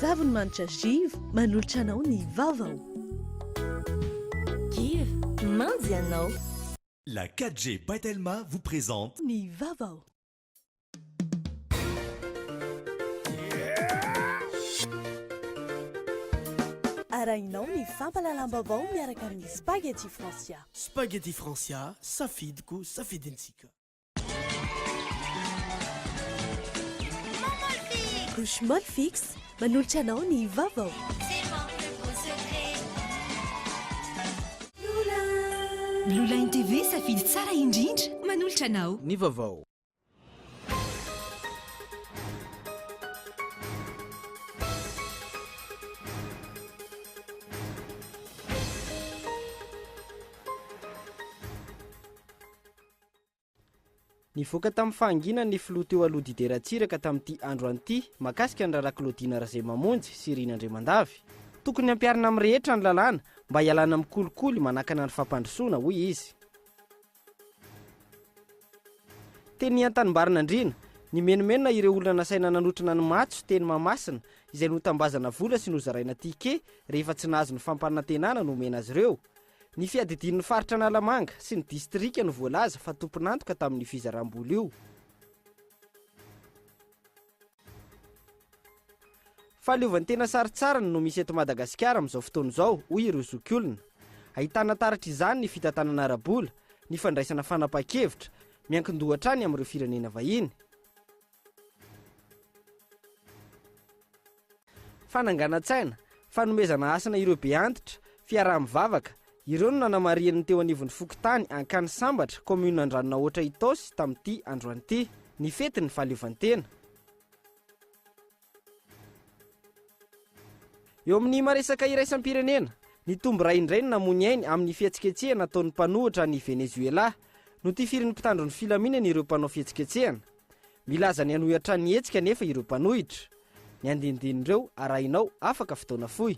zavony manitra zivo manolotra anao ny vaovao. Kiv, mandy anao. La 4G Patelma vous présente Ny vaovao. Arahinao ny fampalalam-baovao miaraka amin'ny Spaghetti Francia. Spaghetti Francia, safidiko safidintsika. Couche Molle Fixe manolotra anao ny vaovao. Blue Line TV safidy tsara indrindra manolotra anao Ny vaovao. Nivoaka tamin'ny fahangina ny filoha teo aloha dideratsiraka tamin'ity andro an'ity makasika ny raharaha Claudine Razemamonjy sy Irina Andrimandavy. Tokony ampiarina amin'ny rehetra ny lalàna mba hialana amin'ny kolikoly manakana ny fampandrosoana hoy izy. Teny an-tanimbarina andrina ny menomenona ireo olona nasaina nanotrana ny matso teny Mahamasina izay notambazana vola sy nozaraina tike rehefa tsy nahazo ny fampanantenana no omena azy ireo. Ny fiadidin'ny faritra Analamanga sy ny distrika no voalaza fa tompon'antoka tamin'ny fizaram-bola io. Fahaleovantena saritsarany no misy eto Madagasikara amin'izao fotoana izao hoy ireo zokiolona. Ahitana taratra izany ny fitantanana ara-bola, ny fandraisana fanapa-kevitra, miankin-dohatra any amin'ireo firenena vahiny. Fananganan-tsaina, fanomezana asana ireo be antitra, fiaraha-mivavaka, ireo no nanamarian'ny teo anivon'ny Fokotany Ankany Sambatra, commune Andranona Otra Itosy tamin'ity andro an'ity, ny fety ny fahaleovantena. Eo amin'ny maresaka iraisam-pirenena, ny tombo ray indray no namony ainy amin'ny fihetsiketsehana nataon'ny mpanohitra ny Venezuela, notifirin'ny mpitandron'ny filaminana ireo mpanao fihetsiketsehana. Milaza ny hanohitra ny hetsika nefa ireo mpanohitra. Ny andinindinireo arahinao afaka fotoana fohy.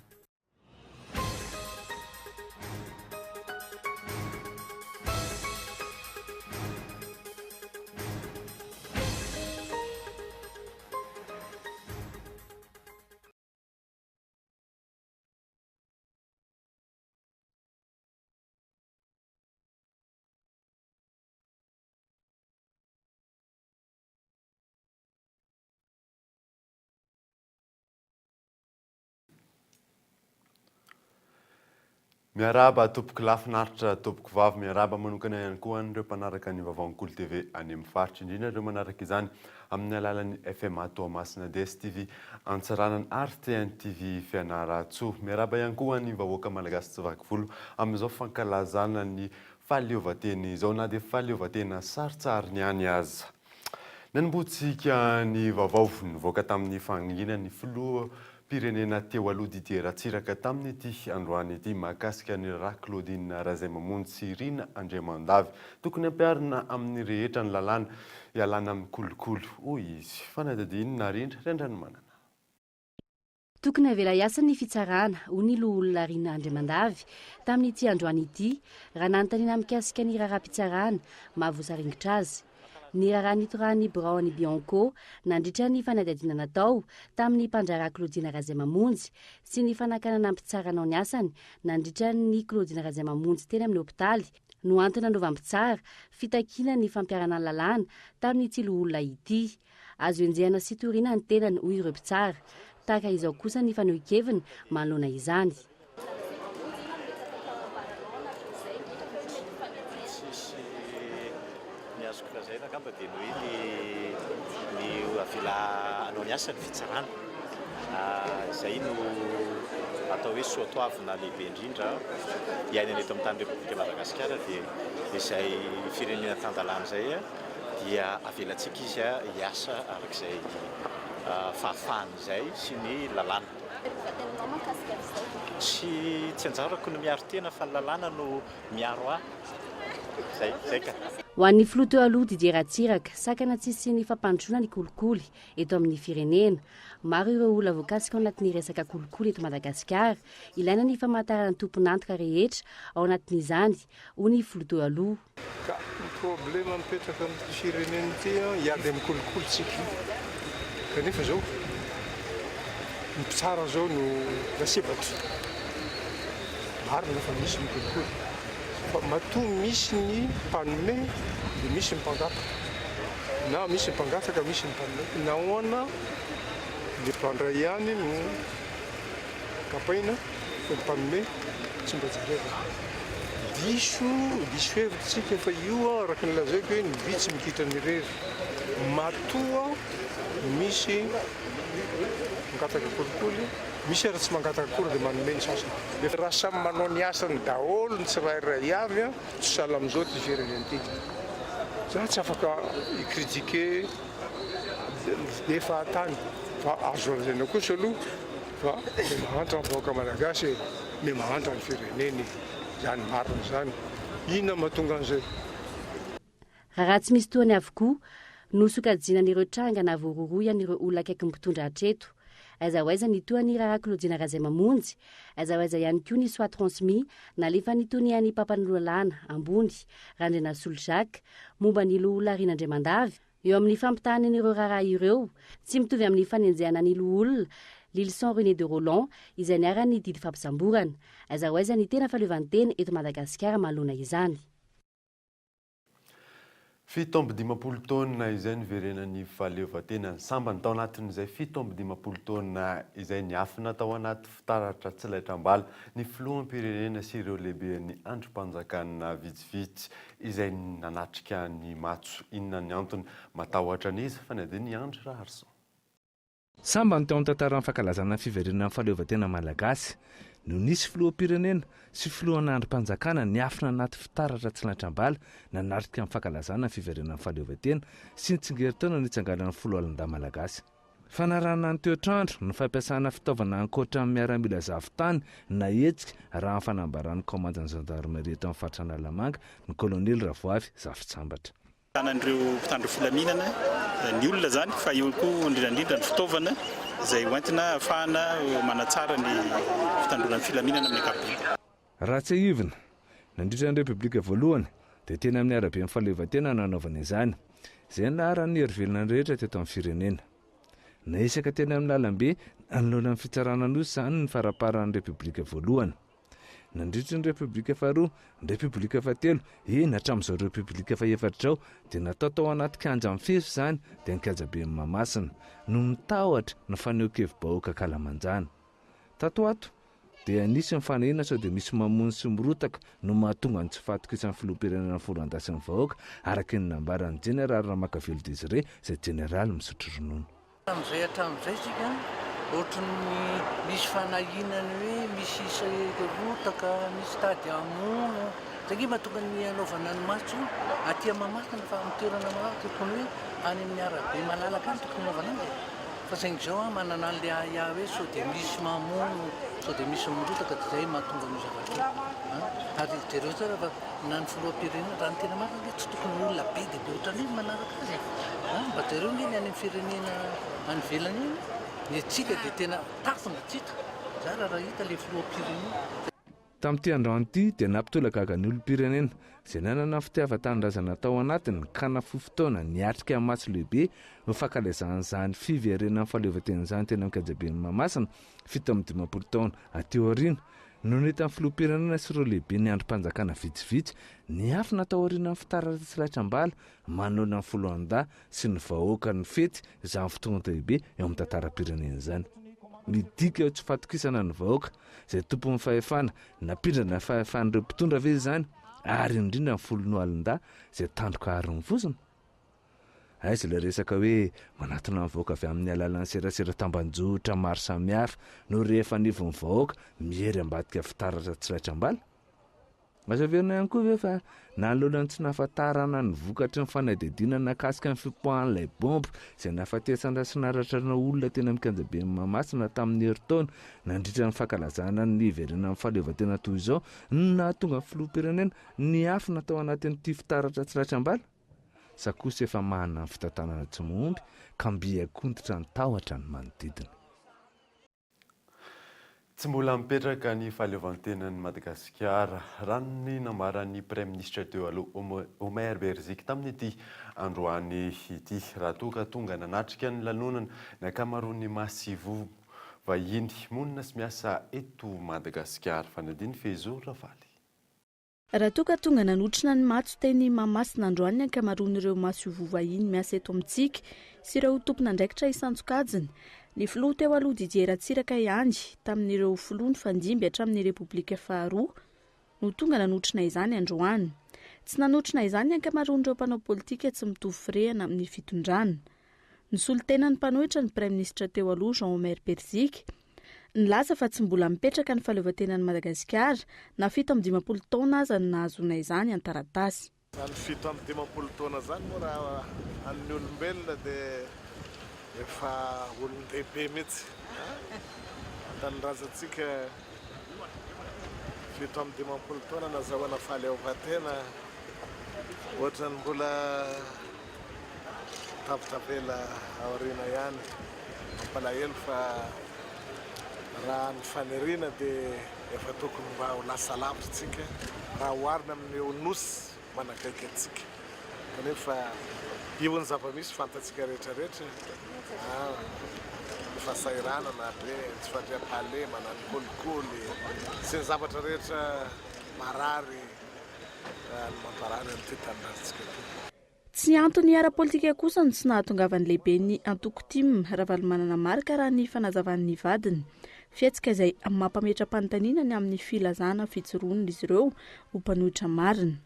Miaraba tompoko lafinaritra tompoko vavy miaraba manokana ihany koa an'ireo mpanaraka ny vaovao-Nkolo TV any amin'ny faritra indrindra ireo manaraka izany amin'ny alalan'ny FM Toamasina DSTV Antsiranana ary TNTV Fianaratsoa. Miaraba ihany koa ny vahoaka malagasy tsy vaky volo amin'izao fankalazana ny fahaleovantena izao na dia fahaleovantena saritsary ny any aza. Nanomboantsika ny vaovao nivoaka tamin'ny fahangina ny filoha pirenena teo aloha dideratsiraka tamin'ity androany ity mahakasika ny raharaha Claudine Razemamonjy sy Irina Andrimandavy. Tokony ampiarina amin'ny rehetra ny lalàna hialana amin'ny kolikoly hoy izy. Fanadadiny narindra rendranomanana. Tokony avela iasa ny fitsarana ho ny loholona Irina Andrimandavy tamin'ity androany ity raha nanontaniana mikasika ny raharaha-pitsarana mahavoasaringitra azy. Ny raharaha nitorahany Braony Bianco nandritra ny fanadadiana natao tamin'ny mpandraraha Claudine Razemamonjy sy ny fanakanana ampitsarana ny asany nandritra ny Claudine Razemamonjy teny amin'ny hopitaly no antony nanaovam-pitsara fitakiana ny fampiarana ny lalàna tamin'ity loholona ity. Azo enjehana sy toriana ny tenany hoy ireo mpitsara. Tahaka izao kosa ny fanehoan-keviny manoloana izany. Dia no ny avila anao ny asany fitsarana izay no atao hoe soatoavina lehibe indrindra iainana eto amin'ny tany Repoblika Madagasikara dia izay firenena tan-dalàna izay dia avelantsika izy hiasa arak'izay fahafahany izay sy ny lalàna. Tsy anjarako no miaro tena fa ny lalàna no miaro ahy. Zay ka. Ho an'ny filoha teo aloha dideratsiraka sakana tsisy ny fampandrosoana ny kolikoly eto amin'ny firenena. Maro ireo olona voakasika ao anatin'ny resaka kolikoly eto Madagasikara, ilaina ny famantarana ny tompon'antoka rehetra ao anatin'izany ho ny filoha teo aloha. Ka ny problema mipetraka amin'ny firenena ity hiady amin'ny kolikoly tsika. Kanefa zao ny mpitsara zao no nasebatra marina fa misy ny kolikoly fa matoa misy ny mpanome dia misy ny mpangataka na misy ny mpangataka misy ny mpanome nahoana le mpandray ihany no kapaina fa ny mpanome tsy mba jareva diso hevitsika fa io araka ny lazaiko hoe ny vitsy mikitra ny rery matoa misy mangataka kolikoly misy ara tsy mangataka kory dia manome ny sasany dia raha samy manao ny asany daholo ny tsirairay avy a tsy sala amin'izao ty fireneny ty za tsy afaka ikritike dia fahatany fa azo lazaina kosa aloha fa le mahantra ny vahoaka malagasy le mahantra ny fireneny zany marina zany inona mahatonga an'izay raha tsy misy toany avokoa no sokajianan'ireo tranga voaroroyan'ireo olona akaiky mpitondra hatreto aiza hoaiza ny toany raha Claudine Razay mamonjy aiza hoaiza ihany koa ny soit transmis nalefa nitony any Papan'Ololalana ambony Randrena Soljak momba ny loholona Rinandriamandavy eo amin'ny fampitahan'ireo raharaha ireo tsy mitovy amin'ny fanenjehana ny loholona Lilson René de Roland izay niarany didy fampisamborana aiza hoaiza ny tena fahaleovantena eto Madagasikara mahalona izany. Fito amby dimampolo taona izay niverenan'ny fahaleovantena ny sambany tao anatin'izay fito amby dimampolo taona izay niafina tao anaty fitaratra Tsilaitram-bala ny filoham-pirenena sy ireo lehiben'ny androm-panjakana vitsivitsy izay nanatrika ny matso inona ny antony matahotra an'izy fa ny adiny Andry Raharson. Sambany tao an-tantaran'ny fankalazana fiverenan'ny fahaleovantena malagasy no nisy filoham-pirenena sy filohan'ny androm-panjakana niafina anaty fitaratra Tsilaitram-bala nanatrika amin'ny fankalazana fiverenan'ny fahaleovantena sy nitsingerin-taona nitsangalan'ny filohalon-dahy malagasy. Fanarahana ny toetrandro no fampiasana fitaovana ankoatra amin'ny miaramila zavintany na hetsika raha ny fanambaran'ny komandan'ny gendarmerie eto amin'ny faritra Analamanga ny kolonely Ravoavy Zavitsambatra. Tanan'ireo mpitandro filaminana ny olona zany fa eo koa indrindrandrindra ny fitaovana izay hoentina ahafahana manatsara ny fitandronan'ny filaminana amin'ny ankapobeny. Raha tsy ahivina nandritra ny Repoblika voalohany dia tena amin'ny arabe amin'ny fahaleovantena nanaovana izany izay naharan'ny hery velona rehetra teto amin'ny firenena. Naisaka tena amin'ny lalambe anoloana amin'ny fitsarana nosy izany ny faraparan'ny Repoblika voalohany. Nandritra ny Repoblika faharoa, ny Repoblika fahatelo, eny hatramin'izao Repoblika fahaefatra izao dia natao tao anaty kianja mifefy izany dia ny kianja be Mahamasina no nitahotra ny fanehoan-kevi-bahoaka Kalamanjana. Tato ato dia nisy mifanahina sao dia misy mamony sy mirotaka no mahatonga ny tsy fahatokisany filoham-pirenena Forondahy sy ny vahoaka araka ny nambaran'ny Jeneraly Ramakavelo Désiré izay jeneraly misotro ronono. Amin'izay hatramin'izay sika ohatran'ny misy fanahinany hoe misy rotaka, misy tady amono zay mahatonga ny anaovana ny matso aty Mahamasina fa amin'ny toerana malalaka tokony hoe any amin'ny arabe malalaka any tokony anaovana azy fa saingy izao manana an'le ahia hoe sao dia misy mamono sao dia misy mirotaka dia izay mahatonga ny zavatra ary jereo tsara fa na ny filoham-pirenena raha ny tena marina hoe tsy tokony olona be dia be ohatran'iny manaraka azy mba jereo ny any amin'ny firenena any velany iny ny tsika dia tena tafona tsika zara raha hita le filoham-pirenena. Tamin'ity androany ity dia nampitolagaga ny olom-pirenena izay nanana fitiavan-tanindrazana tao anatiny ka nahafohy fotoana niatrika amin'ny matso lehibe ho fankalezan'izany fiverenan'ny fahaleovantena izany tena mikajabeny Mahamasina fito amby dimampolo taona aty aoriana no nita amin'ny filoham-pirenena sy ireo lehibe ny androm-panjakana vitsivitsy niafina tao aoriana amin'ny fitaratra Tsilaitram-bala manao ny filohan-dahy sy ny vahoaka ny fety izany fotoana lehibe eo amin'ny tantaram-pirenena izany. Midika eo tsy fahatokisana ny vahoaka izay tompon'ny fahefana napindrana fahefan'ireo mpitondra ve izany ary indrindra ny folon'ny alin-dahy izay tandroka ary ny vozona. Aiza ilay resaka hoe manatona ny vahoaka avy amin'ny alalan'ny serasera tambanjotra maro samihafa no rehefa nivon'ny vahoaka mihery ambadika fitaratra Tsilaitram-bala. Mahasaverina ihany koa ve fa nanoloana tsy nahafantarana ny vokatry ny fanadihadiana nakasika ny fipoahan'ilay bomba izay nahafatesana sy naratrana olona tena mikanjabe Mahamasina tamin'ny herintaona nandritra ny fankalazana ny iverenan'ny fahaleovantena toy izao nahatonga ny filoham-pirenena niafina tao anatin'ity fitaratra Tsilaitram-bala. Sakosa efa manana ny fitantanana tsy mohomby ka mbiakontitra ny tahotra ny manodidina. Tsy mbola mipetraka ny fahaleovantenan'ny Madagasikara raha ny nambaran'ny Praiministra teo aloha Omer Berzika tamin'ity androany ity raha toa ka tonga nanatrika ny lanonana ny ankamaroan'ny masivo vahiny monina sy miasa eto Madagasikara fanadiny Fezo Ravaly. Raha toa ka tonga nanotrina ny matso teny Mahamasina androany ny ankamaroan'ireo maso vovahiny miasa eto amintsika sy ireo tompona andraikitra isantsokajiny. Ny filoha teo aloha Didier Ratsiraka ihany tamin'ireo filoha ny fandimby hatramin'ny Repoblika faharoa no tonga nanotrina izany androany. Tsy nanotrina izany ny ankamaroan'ireo mpanao politika tsy mitovy firehana amin'ny fitondrana. Ny solitena ny mpanohitra ny Prime Ministre teo aloha Jean-Omer Berzika nilaza fa tsy mbola mipetraka ny fahaleovan-tenan'i Madagasikara na 17 taona aza ny nahazoana izany an-taratasy. Zany 17 taona zany moa raha an'ny olombelona dia efa olon-dehibe mihitsy. Tanindrazantsika 17 taona nazahoana fahaleovan-tena ohatrany mbola tavitavela aoriana ihany. Mampalahelo fa raha ny faniriana dia efa tokony mba ho lasa lavitra tsika raha oharina amin'ny onosy manakaiky antsika. Kanefa io ny zava-misy fantatsika rehetrarehetra. Ny fahasahiranana be, tsy fandriam-pahalemana, ny kolikoly sy ny zavatra rehetra marary ny mamparary an'ity tanindrazantsika ity. Tsy antony ara-politika kosa ny tsy nahatongavan'ny lehibe ny Antoko-Tim Ravalomanana marika raha ny fanazavan'ny vadiny. Fietsika izay mampametra-panontaniana amin'ny filazana fijoroana izy ireo ho mpanohitra marina.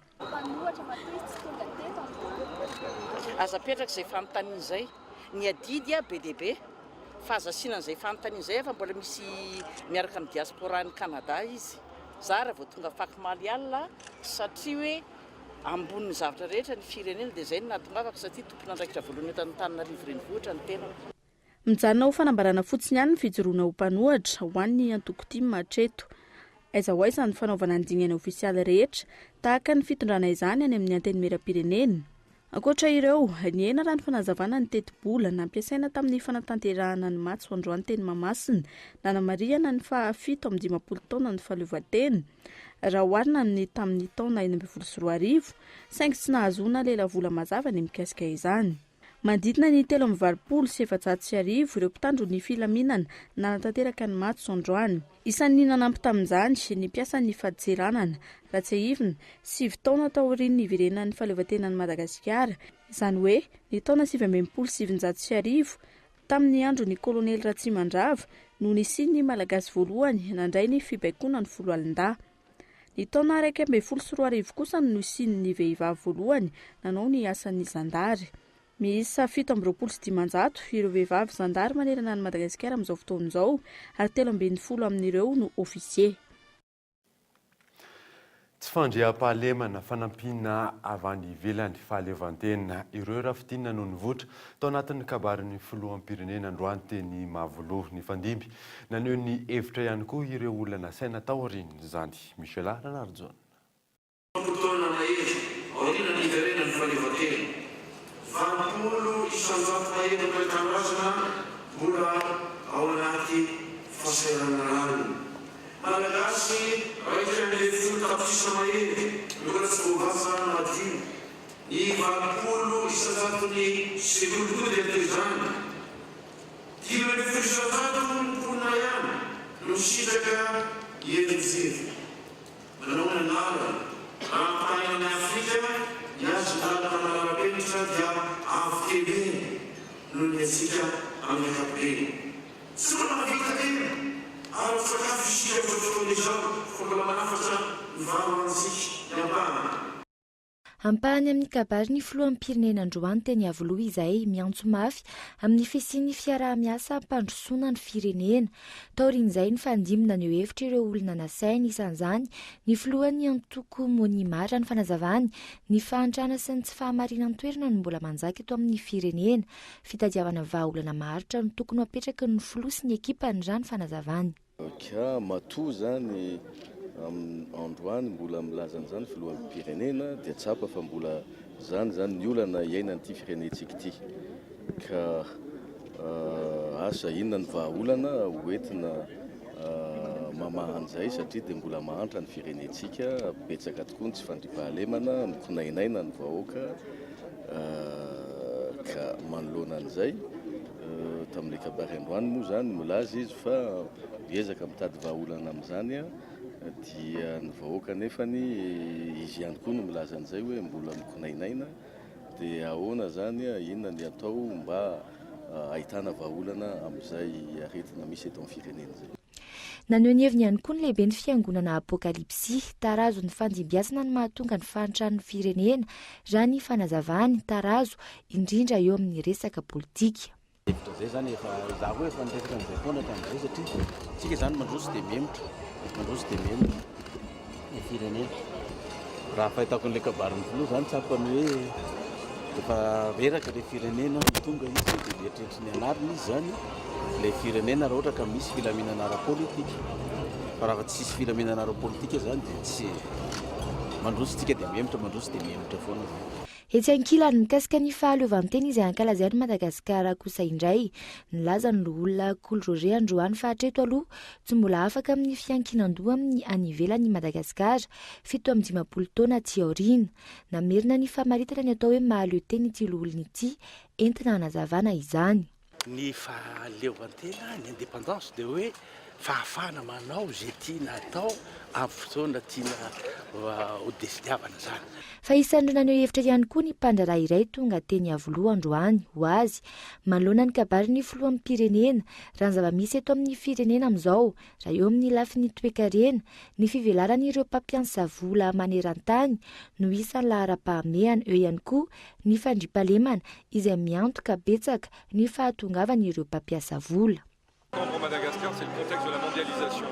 Aza petraka izay fanontaniana izay ny adidy be dia be fa aza asiana izay fanontaniana izay efa mbola misy miaraka amin'ny diaspora ny Kanada izy. Zara vao tonga faky-maliala satria hoe amboniny zavatra rehetra ny firenena dia izay no nahatongavako satria tompona andraikitra voalohany eto Antananarivo renivohitra ny tena. Mijanona ho fanambarana fotsiny ihany ny fijoroana ho mpanohitra ho an'ny Antoko-Tim hatreto. Aiza ho aiza ny fanaovana ny dingana ofisialy rehetra tahaka ny fitondrana izany any amin'ny antenimieram-pirenena. Ankoatra ireo, ny ena raha ny fanazavana ny teti-bola nampiasaina tamin'ny fanatanterahana ny matso androany teny Mahamasina nanamarihana ny 17 taona ny fahaleovan-tena raha oharina ny tamin'ny taona 2024 saingy tsy nahazoana lela vola mazava ny mikasika izany. Mandidina ny 320 ireo mpitandro ny filaminana nanatanteraka ny matso androany. Isan'ny nanampy tamin'izany ny mpiasan'ny faditseranana Ratsehivina 7 taona taorian'ny iverenan'ny fahaleovan-tenan'i Madagasikara, izany hoe ny taona 1977 tamin'ny andron'ny kolonely Ratsimandrava no nisian'ny malagasy voalohany nandray ny fibaikona ny folo alin-dà. Ny taona 2012 kosa no nisian'ny vehivavy voalohany nanao ny asan'ny zandary. Miisa 17 ireo vehivavy zandary manerana ny Madagasikara amin'izao fotoana izao ary 13 amin'ireo no ofisier. Tsy fandriam-pahalemana fanampiana avy any ivelany fahaleovan-tena ireo rafidinina no nivoatra tao anatin'ny kabarin'ny filoham-pirenena androany teny Mahavoloha ny Fandimby. Naneho ny hevitra ihany koa ireo olona nasaina tao aoriana izany. Michel Ranardzon. Fotoana mahery aoriana ny iverenan'ny fahaleovan-tena. 20 isanjato mahery toetrandrazana mbola ao anaty fahasahiranana rano. Malagasy raitra amin'ny folo tapisisa mahery mbola tsy voavaza madio. Ny 20 isanjatony sekolokody antezany. 10 isanjato mponina ihany no sitraka herinjery. Manao ny anarana rampitainany Afrika niazy lalana malarabenitra dia avy kely noho ny atsika amin'ny ankapobeny. Tsy mbola mahavita tena ary sakafo isika fotoana izao fa mbola manafatra ny varoantsika ny ampahana. Ampahany amin'ny kabary ny filoham-pirenena androany teny Avoloha izay miantso mafy amin'ny fisian'ny fiaraha-miasa mpandrosoana ny firenena. Taorian'izay ny fandimina ny hevitra ireo olona nasainy isan'izany ny filohan'ny Antoko Monimara ny fanazavany ny fahantrana sy ny tsy fahamarinan'ny toerana no mbola manjaka eto amin'ny firenena. Fitadiavana vahaolana maharitra no tokony apetraka ny filoha sy ny ekipa ny rano fanazavany. Ka matoa zany androany mbola milazan'izany filohan'ny pirenena dia tsapa fa mbola zany ny olana iainan'ity firenentsika ity ka asa inona ny vahaolana hoentina mamahan'izay satria dia mbola mahantra ny firenentsika betsaka tokoa ny tsy fandriam-pahalemana mikonainaina ny vahoaka ka manoloana an'izay tamin'ilay kabary androany moa zany milaza izy fa miezaka mitady vahaolana amin'izany a dia ny vahoaka nefany izy ihany koa no milaza an'izay hoe mbola mikonainaina dia ahoana zany a inona ny atao mba ahitana vahaolana amin'izay aretina misy eto amin'ny firenena zay. Naneho ny heviny ihany koa ny lehibe ny fiangonana apokalipsy tarazo ny fandimbiasana ny mahatonga ny fanitrany firenena raha ny fanazavany tarazo indrindra eo amin'ny resaka politika. Zay zany efa za hoe efa nitefitra amin'izay foana tamin'izay satria tsika zany mandroso dia mihemotra ny firenena. Raha fahitako n'ilay kabarin'ny filoha zany tsapany hoe efa reraka ilay firenena tonga izy dia eritreritry ny anariny izy zany ilay firenena raha ohatra ka misy filaminana ara-politika. Fa raha tsisy filaminana ara-politika zany dia tsy mandrosontsika dia mihemotra foana. Etsy ankilany mikasika ny fahaleovantena izay ankalazainy Madagasikara kosa indray nilaza ny olona Cool Roger androany fa hatreto aloha tsy mbola afaka amin'ny fiankinan-doha amin'ny any ivelan'ny Madagasikara 17 taona aty aoriana. Namerina ny famaritana ny atao hoe mahaleo tena ity olona ity entina hanazavana izany. Ny fahaleovantena ny indépendance dia hoe fahafahana manao zay tiana atao amin'ny fotoana tiana ho desitiavana zany. Fa isan'ireo naneho hevitra ihany koa ny mpandraraha iray tonga teny avoaloha androany ho azy manoloana ny kabary ny filohan'ny pirenena raha ny zava-misy eto amin'ny firenena amin'izao raha eo amin'ny lafiny toe-karena ny fivelaran'ireo mpampiasa vola maneran-tany no isan'ny lahara-pahamehana eo ihany koa ny fandriampahalemana izay miantoka betsaka ny fahatongavan'ireo mpampiasa vola. Madagascar, c'est le contexte de la mondialisation.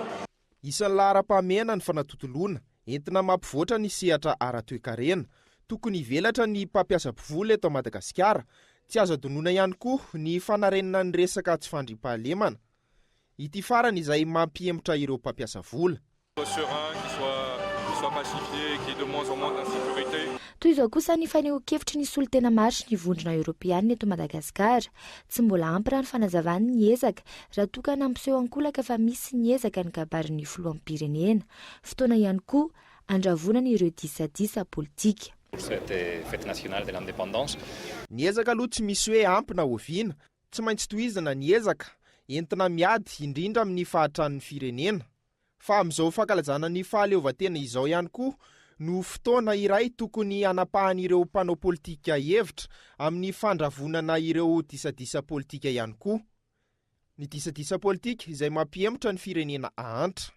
Isan'ny lahara-pahamehana ny fanatotoloana entina mampivoatra ny sehatra ara-toe-karena tokony hivelatra ny mpampiasa vola eto Madagasikara tsy azo adonona ihany koa ny fanarenana ny resaka tsy fandriampahalemana ity farany izay mampihemotra ireo mpampiasa vola. Serein, qui soit pacifié, qui est de moins en moins d'insécurité. Toy izao kosa ny faneho-kevitry ny solon-tena maritry ny vondrona Europeanina eto Madagasikara tsy mbola ampy raha ny fanazavany ny ezaka raha toka nampiseho ankolaka fa misy ny ezaka ny kabarin'ny filohan'ny pirenena fotoana ihany koa andravonana ireo disadisa politika. Ny ezaka aloha tsy misy hoe ampy na oviana tsy maintsy tohizana ny ezaka entina miady indrindra amin'ny fahatran'ny firenena fa amin'izao fankalazana ny fahaleovantena izao ihany koa no fotoana iray tokony hanapahan'ireo mpanao politika hevitra amin'ny fandravonana ireo disadisa politika ihany koa. Ny disadisa politika izay mampihemotra ny firenena ahantra.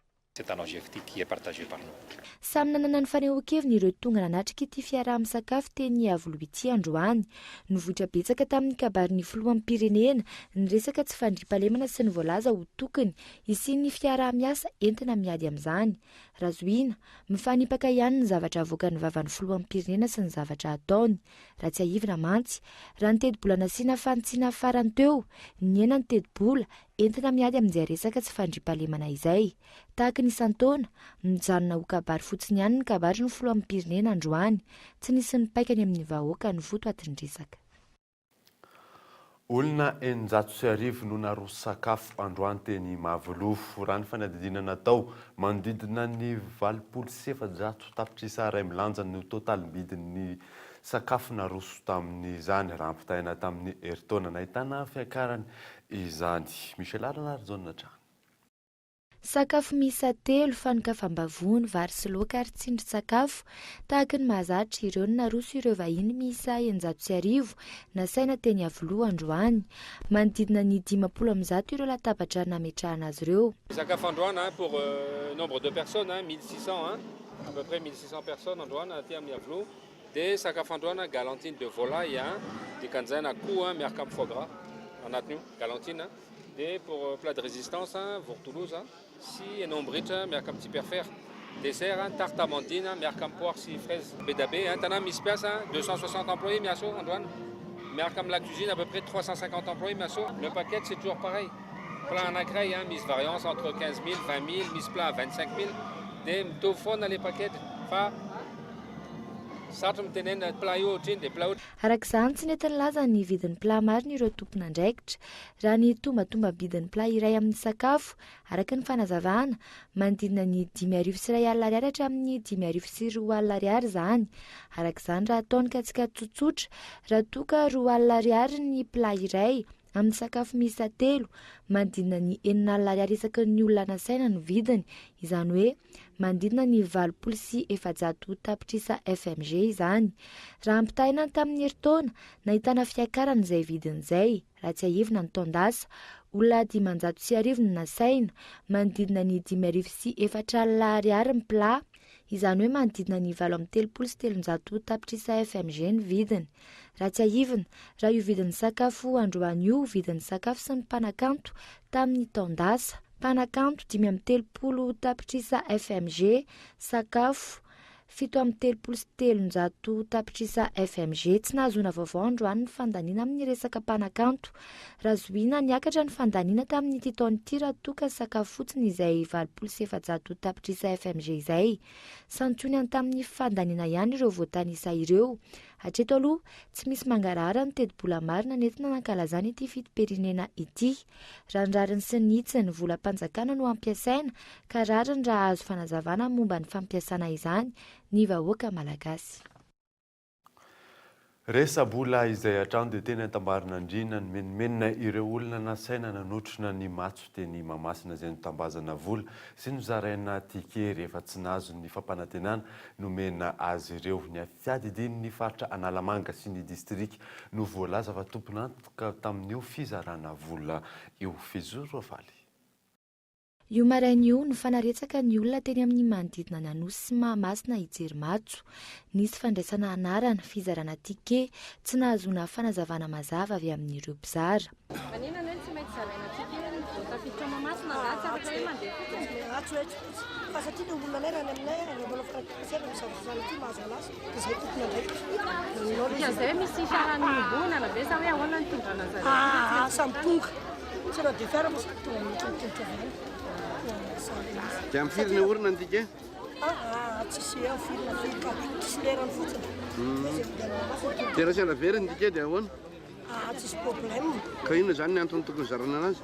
Samy nanana ny fanehoan-keviny ireo tonga nanatrika ity fiaraha-misakafo teny avoaloha ity androany novohitra betsaka tamin'ny kabarin'ny filohan'ny pirenena ny resaka tsy fandriampahalemana sy ny voalaza ho tokony isian'ny fiaraha-miasa entina miady amin'izany. Razoina mifanipaka ihany ny zavatra avoakan'ny vavan'ny filohan'ny pirenena sy ny zavatra ataony raha tsy ahivina mantsy raha ny tedi-bola nasiana fantsiana farany teo ny ena ny tedi-bola entina miady amin'izay resaka tsy fandriampahalemana izay tahaka ny isan-taona mijanona ho kabary fotsiny ihany ny kabary ny filohan'ny pirenena androany tsy nisy ny paikany amin'ny vahoaka ny voto atindresaka. Olona 900 no naroso sakafo androany teny Mahavolofo raha ny fanadidinana tao manodidina ny 700 tapitrisa ray milanja no totalibidin'ny sakafo naroso tamin'izany raha ampitaina tamin'ny herintaona nahitana fiakarany izany. Michel Arana ary Zona Trano. Sakafo miisa 3 fanokafam-bavony vary sy laoka ary tsindrin-tsakafo tahaka ny mahazatra ireo ny naroso ireo vahiny miisa 900 nasaina teny avoaloha androany manodidina ny 50 ireo latabatra nametrahana azy ireo. Sakafo androany pour nombre de personnes 1600 à peu près 1600 personnes androany aty amin'ny avoaloha dia sakafo androany galantine de volaille dikan'izany akoho miaraka amin'ny foie gras anatiny galantine dia pour plat de résistance vortolouse si nombritra miaraka amin'ny typerfer dessert tarte amandine miaraka amin'ny poire sy fraise bedabe tanà misy piasa 260 employés miaso androany miaraka amin'ny la cuisine à peu près 350 employés miaso. Le paquet c'est toujours pareil plat anankiray misy variance entre 15 000 20 000 misy plat 25 000 dia mitovy foana le paquet fa sarotro mitenena plat io ohatriny dia plat arak'izany tsy nety nilaza ny vidin'ny plat marina ireo tompona andraikitra raha ny tombatomba bidin'ny plat iray amin'ny sakafo araka ny fanazavana manodidina ny 5,000 sy R1 hatramin'ny 5,000 sy R2 zany. Arak'izany raha ataony katsika tsotsotra raha toka R2 ny plat iray amin'ny sakafo miisa 3 mandinina ny 9,000 isaky ny olona nasaina ny vidiny, izany hoe mandinina ny 27 tapitrisa FMG izany. Raha ampitaina tamin'ny herintaona nahitana fiakarana izay vidiny izay, raha tsy ahivina ny taondasa olona 509 no nasaina, mandinina ny 5,400 ariary ny plat, izany hoe mandinina ny 7,300 tapitrisa FMG ny vidiny. Raha tsy ahivina, raha io vidin'ny sakafo androany io vidin'ny sakafo sy ny mpanakanto tamin'ny taondasa, mpanakanto 5,30 tapitrisa FMG, sakafo 7,300 tapitrisa FMG. Tsy nahazoana vaovao androany ny fandaniana amin'ny resaka mpanakanto. Razoina niakatra ny fandaniana tamin'ny taona ity raha toka sakafo fotsiny izay 7,700 tapitrisa FMG izay. Santionany tamin'ny fandaniana ihany ireo voatanisa ireo. Hatreto aloha tsy misy mangarahara ny tedi-bola marina nentina nankalazana ity fitim-pirenena ity. Randrariny sy nitsiny volam-panjakana no ampiasaina ka rariny raha azo fanazavana momba ny fampiasana izany ny vahoaka malagasy. Resabola izay hatrano dia tena tambarina andrina ny menimenina ireo olona nasaina nanotrona ny matso teny Mahamasina izay notambazana vola sy nozaraina tike rehefa tsy nazo ny fampanantenana nomena azy ireo. Ny fiadidiny ny faritra Analamanga sy ny distrika no voalaza fa tompon'antoka tamin'io fizarana vola io. Fizoro Valy. Io maraina io no fanaretsaka ny olona teny amin'ny manodidina ny Anosy sy Mahamasina hijery matso. Nisy fandraisana anarana fizarana tike tsy nahazoana fanazavana mazava avy amin'ireo mpizara. Maninona hoe tsy mety zaraina tike ny voatafiditra Mahamasina na tsy afaka hoe mandeha fotsiny. Fa satria ny olona lay raha ny aminay mbola firaikisana misavozana ity mahazo anazy dia izay tokony andraikitra. Izay misy fiarahamonina be sa hoe ahoana ny tondrana zareo? Samy tonga. Tsy raha dia fiara moa tonga mitontotra avy. Dia amin'ny firina orina ny tike? Tsisy eo firina ka tsisy lerany fotsiny. Dia raha sendra very ny tike dia ahoana? Tsisy problème. Ka inona izany ny antony tokony zarana anazy?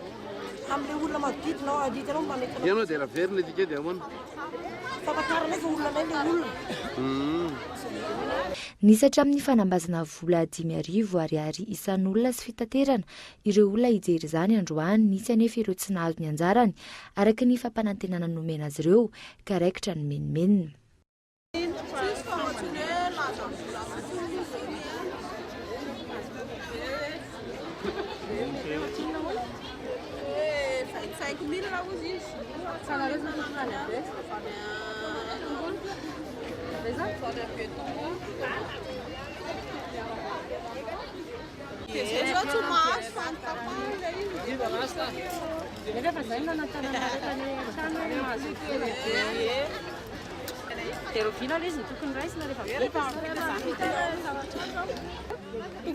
Amin'ilay olona manodidina ao aditanao manetana. Ianao dia raha very ny tike dia ahoana? Famantarana fa olona lay ilay olona. Nisy hatramin'ny fanambazana vola 5,000 ariary isan'olona sy fitaterana ireo olona hijery izany androany. Nisy anefa ireo tsy nahazo ny anjarany araka ny fampanantenana nomena azy ireo ka raikitra ny menimenina.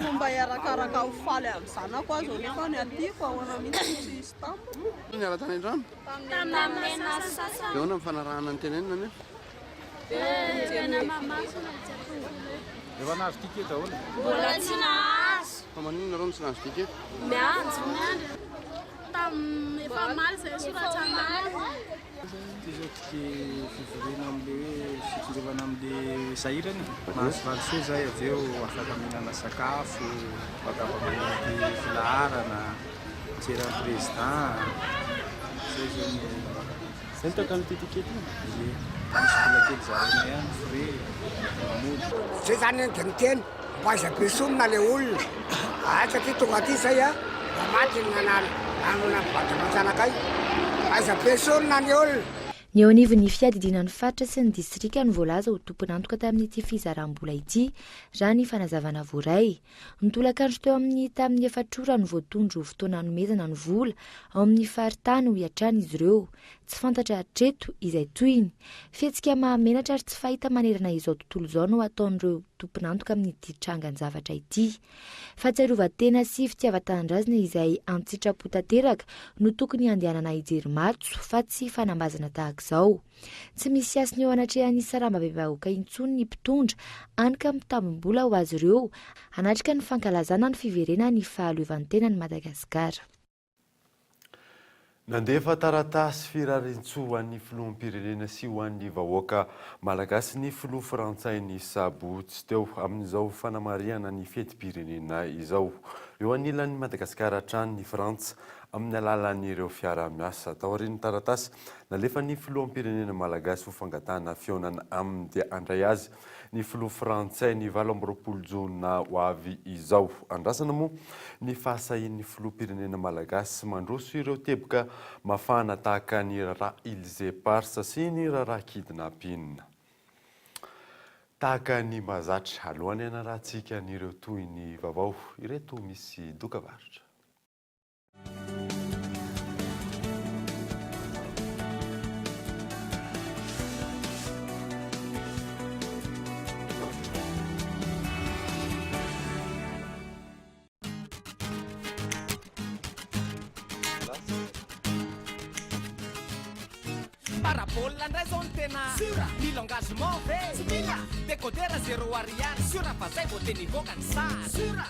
Mba iarakaraka ho faly amin'ny zanako azo nefa ny atiko ahoana mihitsy tsy isy tampo. Niara-tany an-drano? Tamin'ny dia ahoana ny fanarahana ny tenenina nefa? Efa nahazo tike daholo? Mbola tsy nahazo. Fa maninona rao no tsy nahazo tike? Mianjo. Tamin'ny efa maly izay soratrana Ty zao tike fivoriana amin'ilay hoe fikirevana amin'ilay sahirany. Mahazo valisoa zay avy eo afaka mihinana sakafo, afaka manety filaharana, mijery président. Zay zao ny Sentaka ny tike ty? Misy vola kely zaraina ihany, frais, mody. Zay zany dia miteny mba aiza-be somina ilay olona. Satria tonga aty zay maty ny nanana vatana-janakay. Aiza-be somina ny olona. Ny eo anivon'ny fiadidinan'ny faritra sy ny distrika ny voalaza ho tompon'antoka tamin'ity fizaram-bola ity raha ny fanazavana voaray. Nitolakandro teo amin'ny tamin'ny efatrora ny voatondro fotoana nomezana ny vola ao amin'ny faritany ho iatrany izy ireo. Tsy fantatra hatreto izay toyiny. Fihetsika mahamenatra ary tsy fahita manerana izao tontolo izao no ataon'ireo tompon'antoka amin'ity trangan-javatra ity. Fahatsiarovan-tena sy fitiavan-tanindrazana izay an-tsitrapo-tanteraka no tokony andehanana hijery matso fa tsy fanambazana tahaka izao. Tsy misy asiny eo anatrehan'ny saramba-be-bahoaka intsony ny mpitondra anka mitabim-bola ho azy ireo hanatrika ny fankalazana ny fiverena ny fahaleovan'ny-tena ny Madagasikara. Nandefa taratasy firarintso ho an'ny filoham-pirenena sy ho an'ny vahoaka malagasy ny filoha frantsay ny sabotsy teo amin'izao fanamariana ny fety-pirenena izao. eo anilan'ny Madagasikara hatrany ny Frantsa amin'ny alalan'ireo fiara-miasa tao aorian'ny taratasy nalefa ny filoham-pirenena malagasy ho fangatahana fionana aminy dia andray azy ny filoha frantsay ny 20 jona ho avy izao. Andrasana moa ny fahasahin'ny filoham-pirenena malagasy mandroso ireo teboka mafana tahaka ny rara Ilze Parsa sy ny rara kidnapping. Tahaka ny mazatra alohany ianarahantsika n'ireo toy ny vaovao ireto misy dokavarotra. Parabola ndray zao ny tena mila engagement mila décodera 0 ariary sura fa zay vao teny ivoaka ny sary sura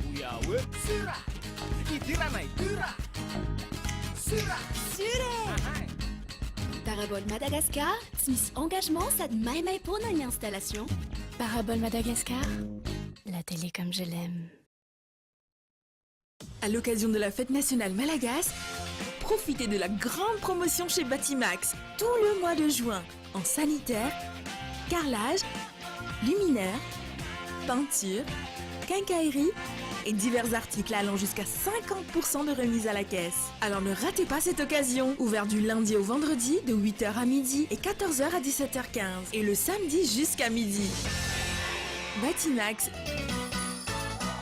oya oe sura idirana idira sura Parabole Madagascar, tsy misy engagement sady maimay pona ny installation. Parabole Madagascar, la télé comme je l'aime. À l'occasion de la fête nationale malagasy, profitez de la grande promotion chez Batimax tout le mois de juin en sanitaire, carrelage, luminaire, peinture, quincaillerie et divers articles allant jusqu'à 50% de remise à la caisse. Alors ne ratez pas cette occasion, ouvert du lundi au vendredi de 8h à midi et 14h à 17h15 et le samedi jusqu'à midi. Batimax,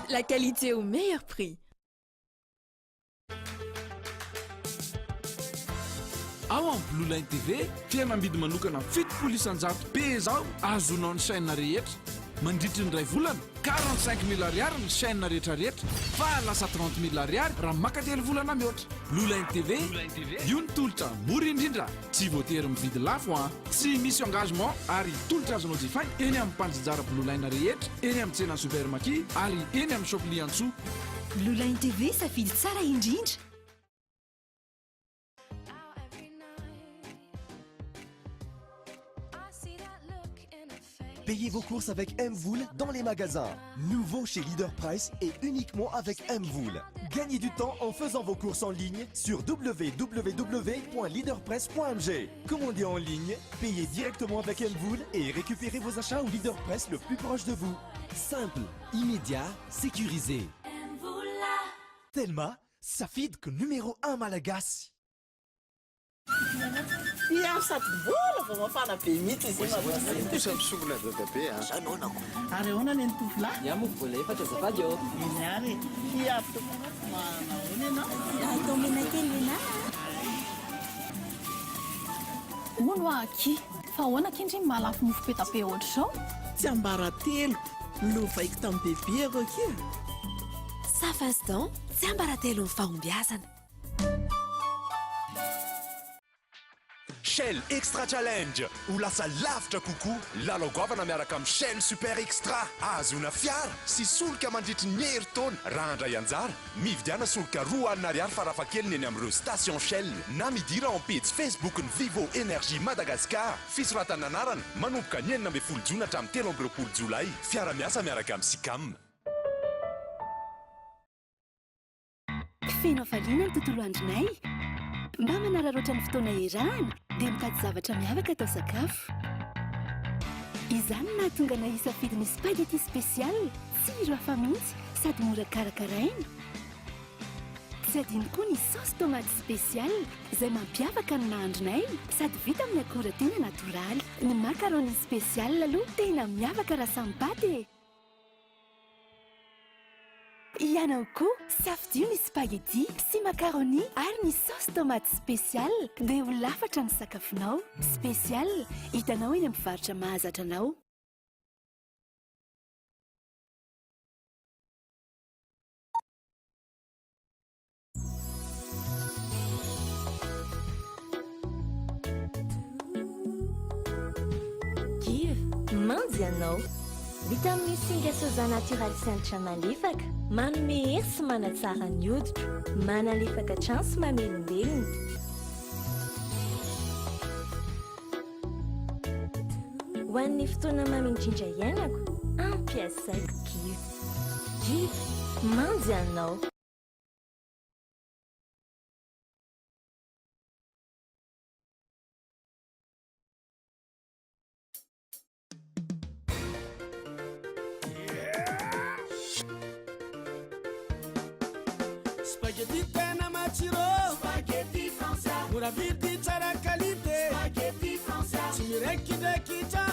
la qualité au meilleur prix. Ao amin'ny Blue Line TV dia mambidy manokana 700 be zao azonao ny chaîne rehetra mandritra ny ray volana 45 000 ariary ny chaîne rehetrarehetra fa lasa 30 000 ariary raha makatelo volana mihoatra. Blue Line TV io ny tolotra mora indrindra tsy voatery mividy lafo tsy misy engagement ary tolotra azonao jifainy eny amin'ny mpanjijara Blue Line rehetra eny amin'ny tsena supermarché ary eny amin'ny shop Liantso. Blue Line TV safidy tsara indrindra. Payez vos courses avec Mvoul dans les magasins. Nouveau chez Leader Price et uniquement avec Mvoul. Gagnez du temps en faisant vos courses en ligne sur www.leaderpress.mg. Commandez en ligne, payez directement avec Mvoul et récupérez vos achats au Leader Press le plus proche de vous. Simple, immédiat, sécurisé. Thelma, Safidko numéro 1 malagasy. Sady vola vao mafana be mihitsy izy kosa misongona dadabe zanonako ary ahoana ny tovolahy ia moa vola efatra azafady eo ary fiavy manahony ianao atao menakely hono aky fa ahoana kendry malafo mofo petape ohatra zao tsy ambara telo lovaiko tamin'ny bebe ako aky Safasdan tsy ambara telo ny fahombiazana. Shell Extra Challenge ou lasa lavitra kokoa lalao-govana miaraka amin'ny Shell Super Extra azona fiara sy solika mandritry ny herintaona raha handray anjara mividiana solika 2,000 ariary farafahakeliny eny amin'ireo station Shell na midira en page Facebook ny Vivo Énergie Madagascar fisoratana anarana manomboka ny 9 jona hatramin'ny 13 jolay fiara-miasa miaraka amin'ny Sikam. Feno avaliana ny tontolo andronay mba manararoatra ny fotoana iarahana dia mitady zavatra miavaka atao sakafo. Izany nahatonga na hisafidy ny spaghetti spécial tsiro hafa mihitsy sady mora karakaraina. Tsy adino koa ny sauce tomate spécial izay mampiavaka ny nahandronay sady vita amin'ny akora tena natoraly. Ny macaroni spécial aloha tena miavaka raha samy paty. Ianao koa safidio ny spaghetti sy macaroni ary ny sauce tomate spécial dia ho lafatra ny sakafonao. Spécial hitanao eny amin'ny mpivarotra mahazatra anao. Kive, mandy ianao. Vitamine singa soja naturel centra malefaka manome hery sy manatsara ny hoditra manalefaka hatrany sy mamelombelona. Ho an'ny fotoana mamindrindra iainako ampiasaiko Kive. Kive manjy anao. Spaghetti tena matsiro, spaghetti français. Mora vidy tsara qualité, spaghetti français. Tsy mirekirekitra,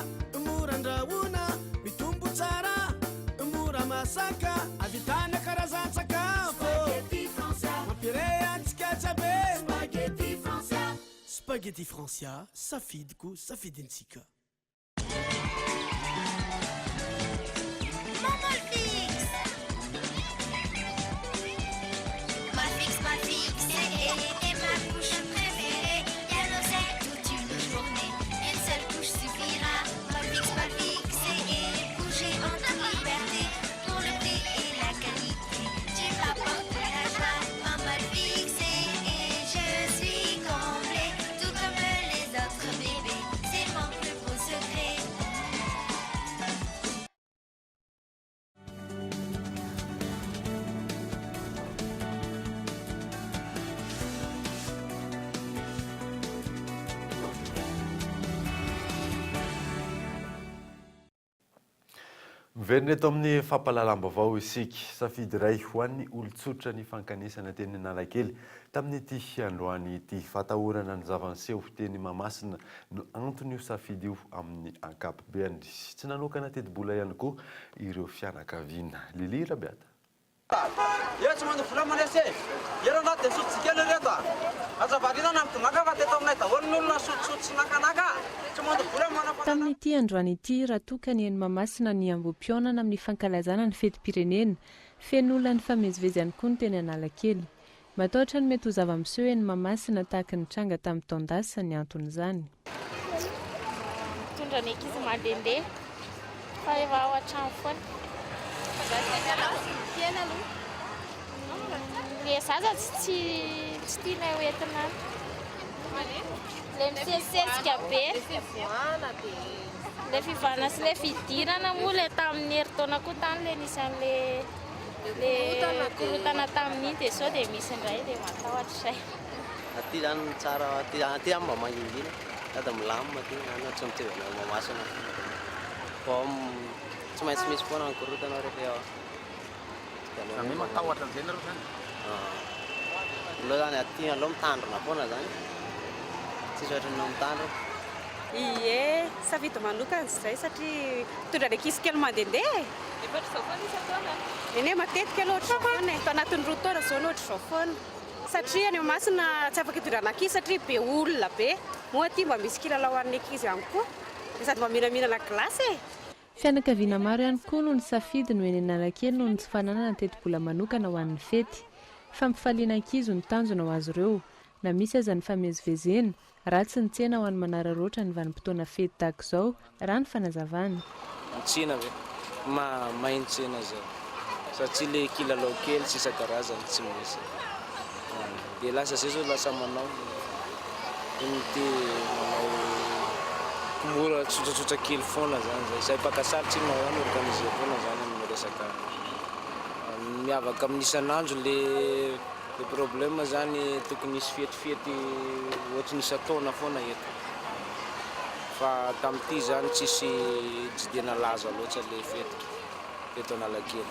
mora andrahoina, mitombo tsara, mora masaka, avitana karazan-tsakafo. Spaghetti français. Mampire antsika tsabe, spaghetti français. Spaghetti français, safidiko, safidintsika. Miverina eto amin'ny fampahalalam-baovao isika safidy iray ho an'ny olon-tsotra ny fankanesana teny Analakely tamin'ity androany ity fatahorana ny zavanseho teny Mahamasina no antony io safidy io amin'ny ankapobeny tsy nanokana teti-bola ihany koa ireo fianakaviana. Lilira beata. Tsy mando vola manese ero na dia sotsika reto azavarina na mitonaka fa teto aminay daholo ny olona sotsotso sy nakanaka tsy mando vola manapa. Tamin'ity androany ity raha tokany eny Mahamasina ny ambom-pionana amin'ny fankalazana ny fetim-pirenena feno olona ny famezivezy ihany koa ny teny Analakely. Matahotra ny mety ho zava-miseho eny Mahamasina tahaka ny tranga tamin'ny taondasa ny anton'izany. Mitondra ny ankizy mandehandeha fa efa ao an-trano foana. Le zaza tsy tiana hoentina. Le misesesika be. Le fivana sy le fidirana moa le tamin'ny herintaona koa tany le nisy an'le korotana tamin'iny dia sao dia misy indray dia matahotra izay. Aty zany tsara aty amin'ny mangingina sady milamina aty any tsy mitevana Mahamasina. Fa tsy maintsy misy foana ny korotana rehefa eo. Zany matahotra an'izay nareo zany. Aloha zany aty aloha mitandrina foana zany. Tsisy ohatran'ny mitandrina. Ie, safidy manokana izay satria mitondra ny ankizy kely mandehandeha. Efa ohatr'izao foana isan-taona. Eny matetika aloha ohatr'izao foana e. Anatin'ny roa taona izao ohatr'izao foana. Satria any Mahamasina tsy afaka hitondrana ankizy satria be olona be. Moa aty mba misy kilalao an'ny ankizy ihany koa. Sady mba mihinana gilasy e. Fianakaviana maro ihany koa no ny safidy no eny Analakely noho ny tsy fananana teti-bola manokana ho an'ny fety. Fampifaliana ankizy ny tanjona ho azy ireo. Na misy aza ny famezivezena, ratsy ny tsena ho an'ny manararaotra ny vanim-potoana fety tahaka izao, raha ny fanazavana. Tsena ve maheno tsena zao satria le kilalao kely tsy isan-karazany tsy misy. Dia lasa zay zao lasa manao manao mora tsotratsotra kely foana zany zay. Izay mpakasaritsy manao any organise foana zany amin'ny resaka miavaka amin'ny isan'andro le problème zany tokony misy fetifety ohatry nisy taona foana eto. Fa tamin'ity zany tsisy dia nalaza loatra le fety eto Analakely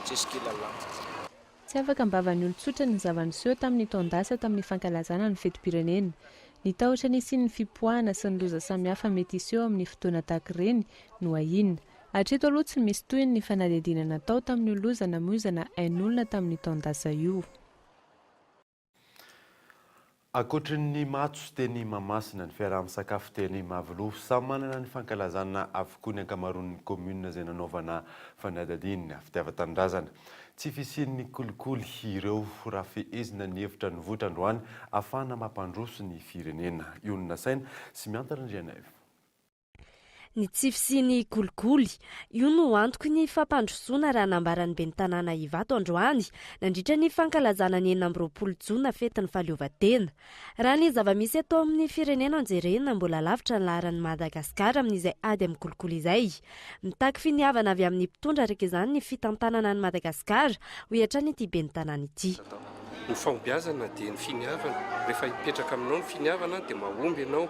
tsisy kilalao. Tsy afaka mbavan'ny olon-tsotra ny zava-niseho tamin'ny taondasa tamin'ny fankalazana ny fetim-pirenena. Ny tahotra nisy ny fipoahana sy ny loza samihafa mety iseho amin'ny fotoana tahaka ireny no ahiana. Hatreto aloha tsy misy tohiny ny fanadihadiana natao tamin'ny loza namoizana ain'olona tamin'ny taondasa io. Ankoatran'ny matso teny Mahamasina ny fiaraha-misakafo teny Mavoloha samy manana ny fankalazana avokoa ny ankamaroan'ny komuna izay nanaovana fanadihadiana fitiavan-tanindrazana. Tsy fisian'ny kolikoly ireo raha fehezina ny hevitra ny votra androany ahafahana mampandroso ny firenena. Io ny nasaina sy miantarandriana eo. ny tsify sy ny kolikoly. Io no antoko ny fampandrosoana raha nambarany ben'ny tanàna Ivato androany nandritra ny fankalazana ny 20 Jona fetin'ny fahaleovantena. Raha ny zava-misy eto amin'ny firenena anjerena mbola lavitra ny laharan'ny Madagasikara amin'izay ady amin'ny kolikoly izay. Mitaky finiavana avy amin'ny mpitondra araka izany ny fitantanana ny Madagasikara ho hiatrany ity ben'ny tanàna ity. Ny fahombiazana dia ny finiavana. Rehefa hipetraka aminao ny finiavana dia mahomby ianao.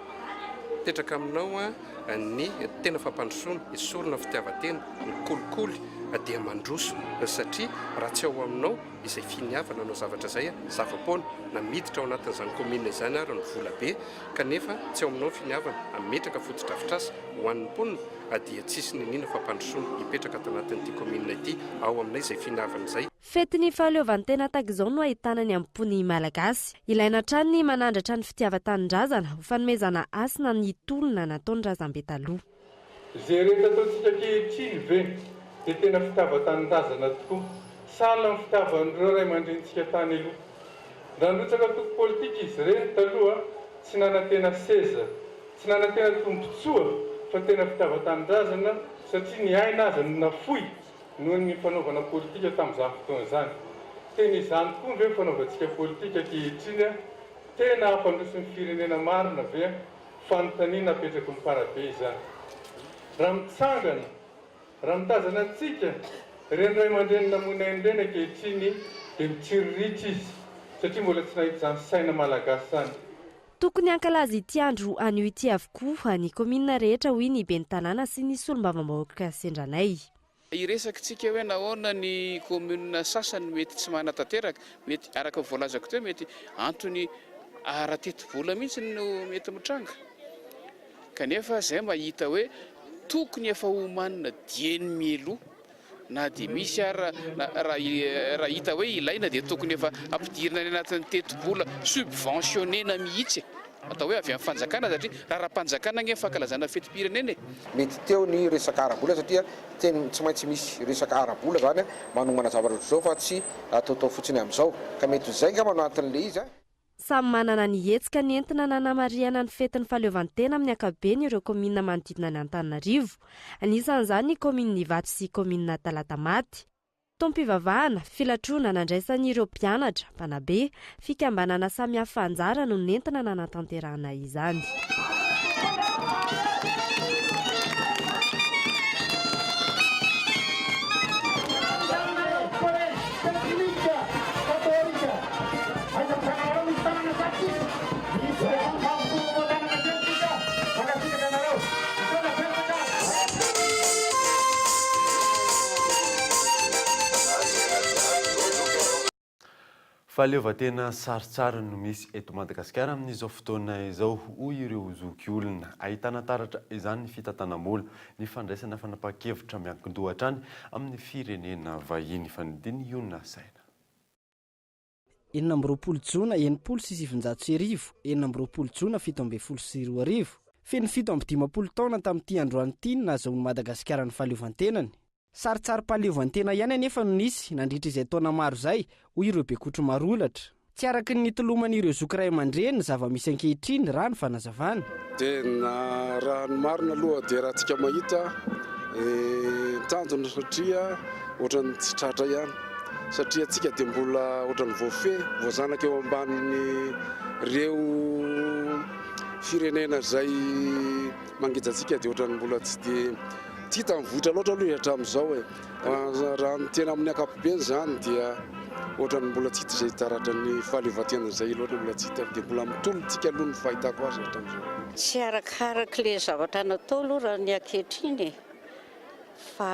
Petraka aminao ny tena fampandrosoana, esorina fitiavan-tena, ny kolikoly dia mandroso satria raha tsy ao aminao izay finiavana anao zavatra izay zava-poana na miditra ao anatin'izany komina izany ary ny vola be kanefa tsy ao aminao finiavana ametraka fotodrafitrasa ho an'ny mponina dia tsisy ninina fampandrosoana hipetraka ato anatin'ity komina ity ao aminay izay finiavana izay. Fetiny fahaleovantena tahak'izao no ahitana ny ampony malagasy. Ilaina hatrany ny manandratra ny fitiavan-tanindrazana ho fanomezana asina ny tolona nataony Razambe taloha. Izay rehetra ataontsika ankehitriny ve dia tena fitiavan-tanindrazana tokoa. Sahala ny fitiavan'ireo ray aman-drenitsika tany aloha. Raha nirotsaka toko politika izy ireny taloha tsy nanantena seza, tsy nanantena tombotsoa fa tena fitiavan-tanindrazana satria ny aina azy no nafoy noho ny fanaovana politika tamin'izany fotoana izany. Tena izany koa ve fanaovantsika politika ankehitriny tena hampandroso ny firenena marina ve fanontaniana apetraka ny parabe izany. Raha mitsangana, raha mitazana antsika, ireny ray aman-dreny namoina ireny ankehitriny dia mitsiriritra izy satria mbola tsy nahita izany saina malagasy izany. Tokony hankalaza ity andro anio ity avokoa ny komina rehetra hoy ny ben'ny tanàna sy ny solombavambahoaka Sendranay. Iresakitsika hoe nahoana ny komuna sasany mety tsy manatanteraka, mety araka voalazako teo mety antony ara-teti-bola mihitsy no mety mitranga. Kanefa izay mahita hoe tokony efa homanina dieny mielo na dia misy raha hita hoe ilaina dia tokony efa ampidirina any anatin'ny teti-bola subventionnena mihitsy. Atao hoe avy amin'ny fanjakana satria raha mpanjakana ny fankalazana fetim-pirenena. Mety teo ny resaka ara-bola satria tena tsy maintsy misy resaka ara-bola zany manomana zavatra zao fa tsy ataotao fotsiny amin'izao ka mety izay nga manatin'le izy. Samy manana ny hetsika ny entina nanamariana ny fetin'ny fahaleovantena amin'ny ankabeny ireo komina manodidina ny Antananarivo. Anisan'izany ny komina Ivato sy komina Talatamaty. Tompivavahana, filatroana nandraisan'ireo mpianatra, mpanabe, fikambanana samihafa anjara no nentina nanatanterahana izany. Fahaleovantena saritsara no misy eto Madagasikara amin'izao fotoana izao hoy ireo zoky olona. Ahitana taratra izany ny fitantanam-bola, ny fandraisana fanapahan-kevitra miankin-dohatra any amin'ny firenena vahiny fanidiny Iona Saina. 20 Jona 790 20 Jona 712 feno 750 taona tamin'ity androany nahazoan'ny Madagasikara ny fahaleovantenany. Saritsara-pahaleovantena ihany anefa no nisy nandritra izay taona maro izay hoy ireo bekotro marolatra. Tsy araky ny toloman'ireo zoky ray aman-dreny zava-misy ankehitriny raha ny fanazavana. Dia na raha ny marina aloha dia raha tsika mahita tanjona satria ohatran'ny tsy tratra ihany. Satria tsika dia mbola ohatran'ny voafe, voazanaka eo ambanin'ny ireo firenena izay mangejantsika dia ohatran'ny mbola tsy dia tsy hita mivoatra loatra aloha hatramin'izao raha ny tena amin'ny ankapobeny izany dia ohatran'ny mbola tsy hita izay taratra ny fahaleovantena izay loatra mbola tsy hita dia mbola mitolontsika aloha ny fahitako azy hatramin'izao. Tsy arakaraka ilay zavatra natao aloha raha ny ankehitriny fa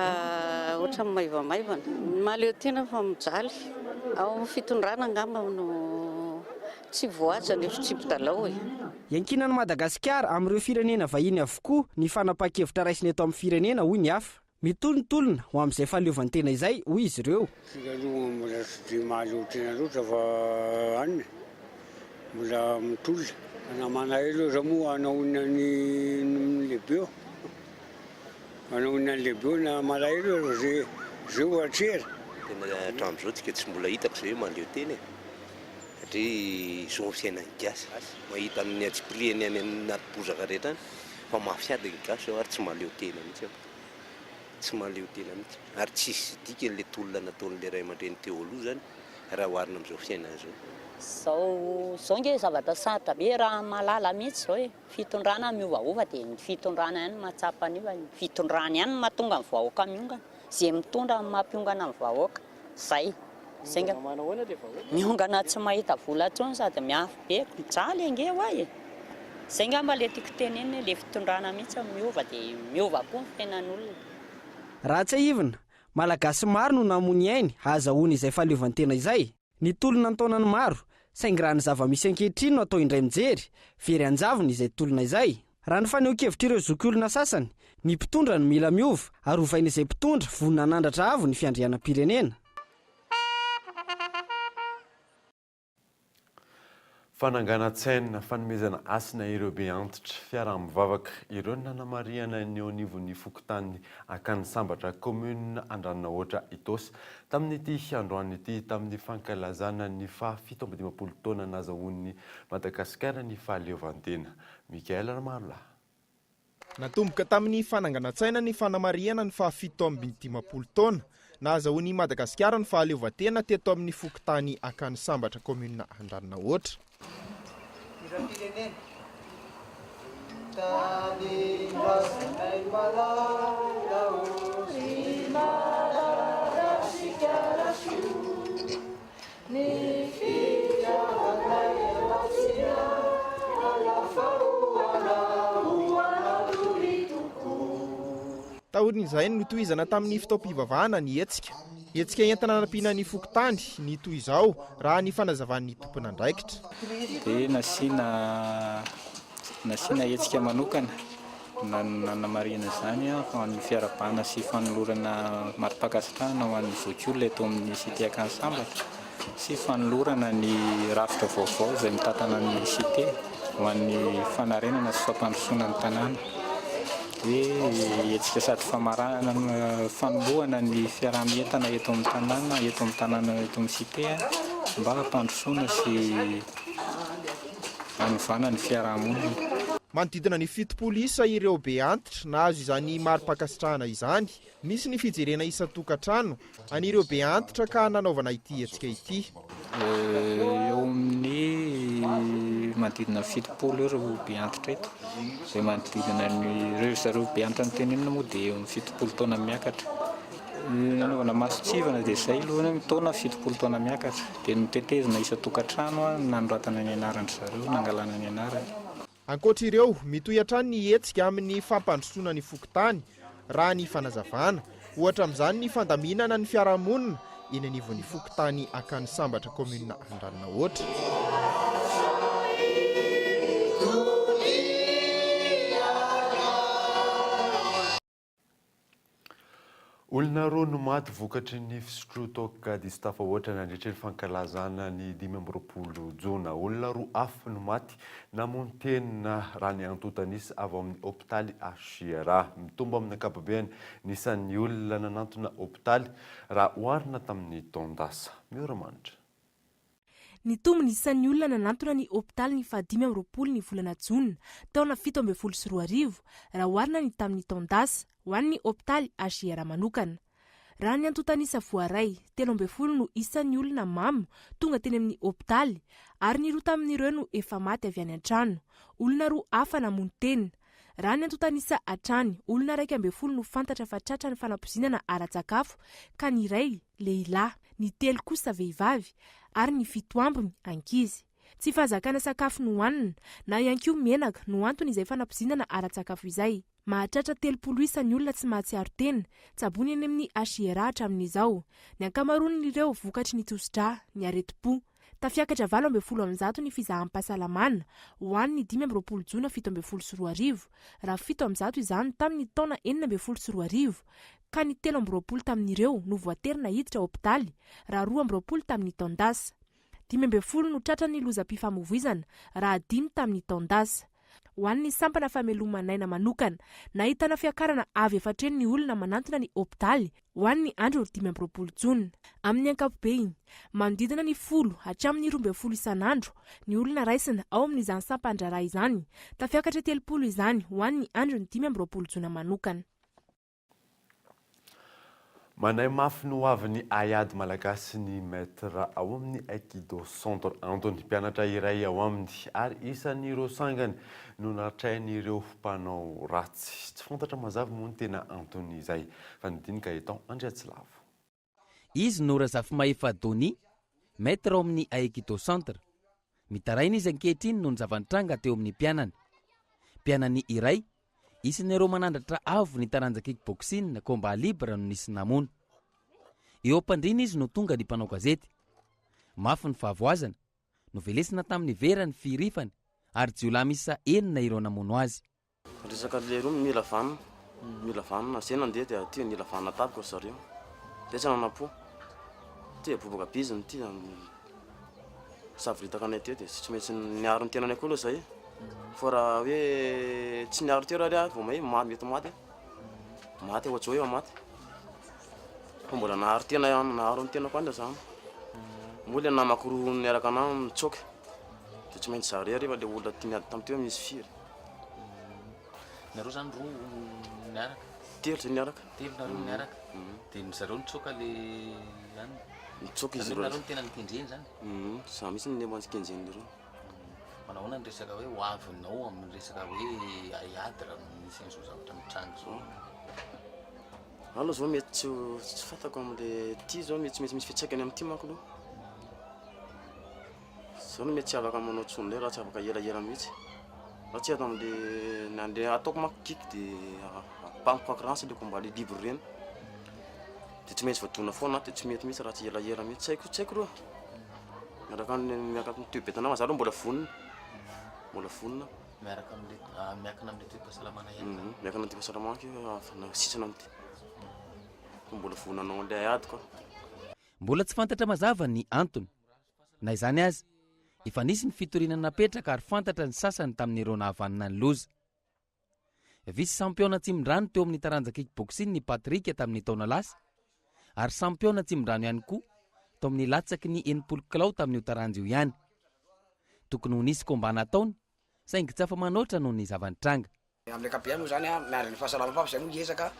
ohatran'ny maivamaivana. Mahaleo tena fa mijaly ao amin'ny fitondrana angamba no tsy voaja nefa tsy mpidalao e. Iankinan'i Madagasikara amin'ireo firenena vahiny avokoa ny fanapahan-kevitra raisiny eto amin'ny firenena hoy ny hafa. Mitolonatolona ho amin'izay fahaleovantena izay hoy izy ireo. Sika aloha mbola tsy dia mahaleo tena loatra fa anina mbola mitolona. Namana elo raha moa anaonina ny lehibe eo. Anaonina ny lehibe eo na malahelo zay ohatrera. Tena hatramin'izao tsika tsy mbola hitako izay hoe mahaleo tena e. Satria izao fiainany gasy mahita amin'ny atsipiriany any anaty bozaka rehetra any mpamafiady ny gasy ary tsy maleo tena mihitsy tsy maleo tena mihitsy ary tsisy dika n'le tolona nataon'le ray aman-dreny teo aloha zany raha oharina amin'izao fiainana zao zao nge zavatra sata be raha malala mihitsy zao e fitondrana miovaova dia ny fitondrana ihany matsapa an'io fitondrana ihany mahatonga ny vahoaka miongana zay mitondra mampiongana ny vahoaka zay zenga miongana tsy mahita vola tsony sady miafy be mijaly ange hoay zay ngamba le tiako teneny le fitondrana mihitsy miova dia miova koa ny fiainan'olona raha tsy ahivina malagasy maro no namony ainy azahoany izay fahaleovantena izay ny tolona ntaonany maro saingy raha ny zava-misy ankehitriny no atao indray mijery very anjavony izay tolona izay raha ny faneho-kevitra ireo zokiolona sasany ny mpitondra ny mila miova ary hovaina izay mpitondra vonina nandratra avo ny fiandrianam-pirenena. Fananganan-tsaina fanomezana asina ireo be antitra fiaraha-mivavaka ireo nanamariana ny eo anivon'ny fokontany akany sambatra commune Andraninahoatra Itosy tamin'ity androany ity tamin'ny fankalazana ny fa-17 taona nazahoan'ny Madagasikara ny fahaleovantena. Mikael Ramarola. Natomboka tamin'ny fananganan-tsaina ny fanamariana ny fa-17 taona nazahoan'ny Madagasikara ny fahaleovantena teto amin'ny fokontany akany sambatra commune Andraninahoatra. Taorin'izay no tohizana tamin'ny fitaom-pivavahana ny hetsika entina anampiana ny fokontany ny toy izao raha ny fanazavan'ny tompon'andraikitra. Dia nasiana hetsika manokana nanamarina izany ho an'ny fiarabana sy fanolorana mari-pakasitrahana ho an'ny zokiolona eto amin'ny cité akany sambatra sy fanolorana ny rafitra vaovao izay mitatana ny cité ho an'ny fanarenana sy fampandrosoana ny tanàna. Hetsika sady famarana fanombohana ny fiarahamientana eto amin'ny tanàna eto amin'ny cité mba hampandrosoana sy hanovana ny fiarahamonina. Manodidina ny 7 isa ireo be antitra nahazo izany mari-pakasitrahana izany. Misy ny fijerena isa-tokantrano an'ireo be antitra ka nanaovana ity hetsika ity. Eo amin'ny manodidina 7 ireo be antitra eto. Izay manodidina ireo zareo be antitra ny tenenina moa dia eo amin'ny 7 taona miakatra. Nanaovana masotsivana dia izay aloha taona 7 taona miakatra. Dia notetezina isa-tokantrano nanoratana ny anarany zareo nangalana ny anarany. Ankoatra ireo mitohy hatrany ny hetsika amin'ny fampandrosoana ny fokontany raha ny fanazavana ohatra amin'izany ny fandaminana ny fiarahamonina eny anivon'ny fokontany akany sambatra commune Andraninahoatra. Olona roa no maty vokatry ny fisotro toaka distafahoatra nandritra ny fankalazana ny 20 jona. Olona roa hafa no maty namono tena raha ny antotanisy avy amin'ny hôpitaly Achiera. Mitombo amin'ny ankapobeny nisan'ny olona nanantona hôpitaly raha oharina tamin'ny taondasa. Mioramanitra. Ny tombo nisan'ny olona nanantona ny hôpitaly ny fa-20 ny volana Jona taona 2024 raha oharina ny tamin'ny taondasa ho an'ny hôpitaly Achiera manokana. Raha ny antotanisa voaray 13 no isan'ny olona mamo tonga teny amin'ny hôpitaly ary ny roa tamin'ireo no efa maty avy any an-trano. Olona roa hafa namono teny. Raha ny antotanisa hatrany olona 12 no fantatra fa tratra ny fanampozinana ara-tsakafo ka ny iray lehilahy, ny 3 kosa vehivavy ary ny 7 ambiny ankizy. Tsy fahazakana sakafo no hoanina na ihany koa menaka no antony izay fanampozinana ara-tsakafo izay. Mahatratra 30 isan'ny olona tsy mahatsiaro tena tsabony eny amin'ny Achiera hatramin'izao. Ny ankamaroan'ireo vokatry ny tosidra, ny areti-po. Tafiakatra 20 ny fizaham-pahasalamana ho an'ny 15 jona 2024 raha 7 izany tamin'ny taona 2024 ka ny 13 tamin'ireo no voaterina hiditra hôpitaly raha 12 tamin'ny taondasa. 15 no tratra ny lozam-pifamoivoizana raha 5 tamin'ny taondasa. ho an'ny sampana famelomanaina manokana nahitana fiakarana avy efatreny ny olona manantona ny hopitaly ho an'ny andro 20 jona amin'ny ankapobeny manodidina ny 10 hatramin'ny 12 isan'andro ny olona raisina ao amin'izany sampandraraha izany tafiakatra 30 izany ho an'ny andro 15 jona manokana. Manay mafy no avy ny Ayady malagasy ny maître ao amin'ny Aikido Centre Antony mpianatra iray ao aminy ary isan'ireo sangany no natrain'ireo mpanao ratsy tsy fantatra mazava moa ny tena Antony izay fa nidinika eto Andriatsilavo. Izy no Razafy Maefa Doni maître ao amin'ny Aikido Centre mitaraina izy ankehitriny no nizava-nitranga teo amin'ny mpianany iray isan'ireo manandratra avo ny taranja kickboxing na combat libre no nisy namona. Eo am-pandriana izy no tonga ny mpanao gazety. Mafy ny fahavoazana no velesina tamin'ny vera ny firifany ary jiolahy misa 9 ireo namono azy. Resaka leroa mila vanina sena ndeha dia ty mila vanina tapiko zareo. Dia nanapo. Ty bobaka biziny ty savritaka anay teo dia tsy maintsy niaro ny tenanay koa aloha zay. Fa raha hoe tsy niaro teo raha vao mahe mety maty ohatry hoe maty. Fa mbola naharo ny tena koa zany. Mbola namako roa niaraka anao mitsoka. Dia tsy maintsy zare rehefa le olona tiany tamin'ny teo misy firy. Nareo zany roa niaraka? Telo zay niaraka. Telo nareo niaraka. Dia zareo nitsoka le zany. Nitsoka izy nareo ny tena nikendreny zany. Za misy ny nemantsy kenjeny nareo. Manahoana ny resaka hoe ho avinao amin'ny resaka hoe Ayady raha misy an'izao zavatra mitranga zao. Aloha zao mety tsy fantako amin'le ty zao mety misy fiantraikany amin'ny ty manko aloha. Zao no mety tsy afaka manao tsony raha tsy afaka elaela mihitsy. Raha tsy amin'le ataoko manko kick dia ampamiko concurrence le combat le libre reny. Dia tsy maintsy voadona foana dia tsy mety mihitsy raha tsy elaela mihitsy. Tsy haiko roa. Miaraka amin'ny toe-betana za aloha mbola vonona. Miakana amin'ny toe-pahasalamana ihany. Miakana amin'ny toe-pahasalamana sisana amity. Mbola vonanao an'ilay Ayady koa. Mbola tsy fantatra mazava ny antony. Na izany azy, efa nisy ny fitorinana napetraka ary fantatra ny sasany tamin'ireo nahavanina ny loza. Vice champion Tsimondrano teo amin'ny taranja kickboxing ny Patrick tamin'ny taona lasa ary champion Tsimondrano ihany koa tao amin'ny latsaky ny 9 kilao tamin'io taranja io ihany. Tokony ho nisy komba nataony saingy tsy afa-manoatra noho ny zava-nitranga. Amin'ny kapiano zany miaraka ny fahasalamam-pa zay no hiezaka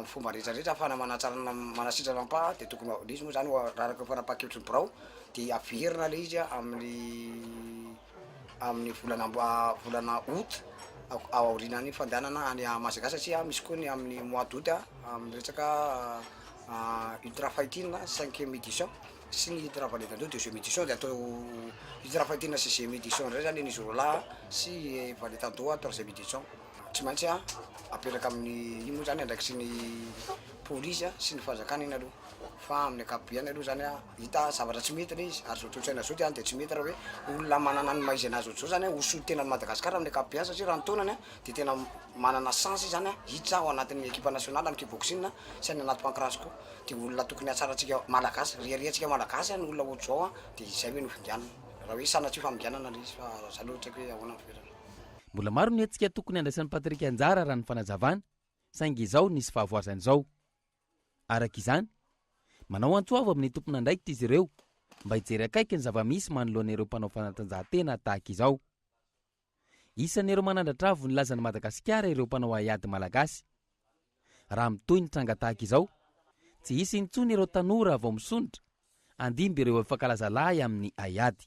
fomba rehetrarehetra afahana manasitraram-pa dia tokony izy moa zany raraka fanapa-kevitry ny birao dia averina le izy amin'ny volana août ao aorinan'ny fandehanana any Masakasa satria misy koa ny amin'ny mois d'août amin'ny resaka ultra fighting 5e édition sy ny ultra valentando 2e édition dia atao ultra fighting 6e édition zay zany ny Zorola sy valentando 3e édition. Tsy maintsy aperaka amin'ny ino zany andraiky sy ny polisy sy ny fanjakana iny aloha fa amin'ny ankapobeny aloha zany hita zavatra tsy mety le izy ary zao tolotsaina zao dia tsy mety raha hoe olona manana ny maizana azy zao zany hosory tena ny Madagasikara amin'ny ankapobeny satria raha ny taonany dia tena manana chance zany hiditra ao anatin'ny équipe nationale amin'ny kickboxing sy any anaty pancrace koa dia olona tokony hatsarantsika malagasy riariantsika malagasy ny olona ohatry zao dia izay hoe nofingianana raha hoe sanatsy famingianana le izy fa zalohatsaka hoe ahoana fera. Mbola maro ny hetsika tokony andraisan'ny Patrick Anjara raha ny fanazavana saingy izao nisy fahavoazana izao. Araka izany manao antsoava amin'ny tompon'andraikitra izy ireo mba hijery akaiky ny zava-misy manoloan'ireo mpanao fanatanjahantena tahaka izao. Isan'ireo manandratra avo ny lazan'i Madagasikara ireo mpanao Ayady malagasy. Raha mitohy ny tranga tahaka izao tsy hisy intsony ireo tanora vao misondratra andimby ireo efa-kalazalahy amin'ny Ayady.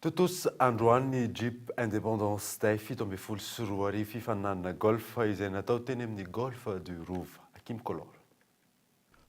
Totosa androany Jeep Independence Day 17 fifaninanana golf izay natao teny amin'ny golf du Rova Hakim Kolor.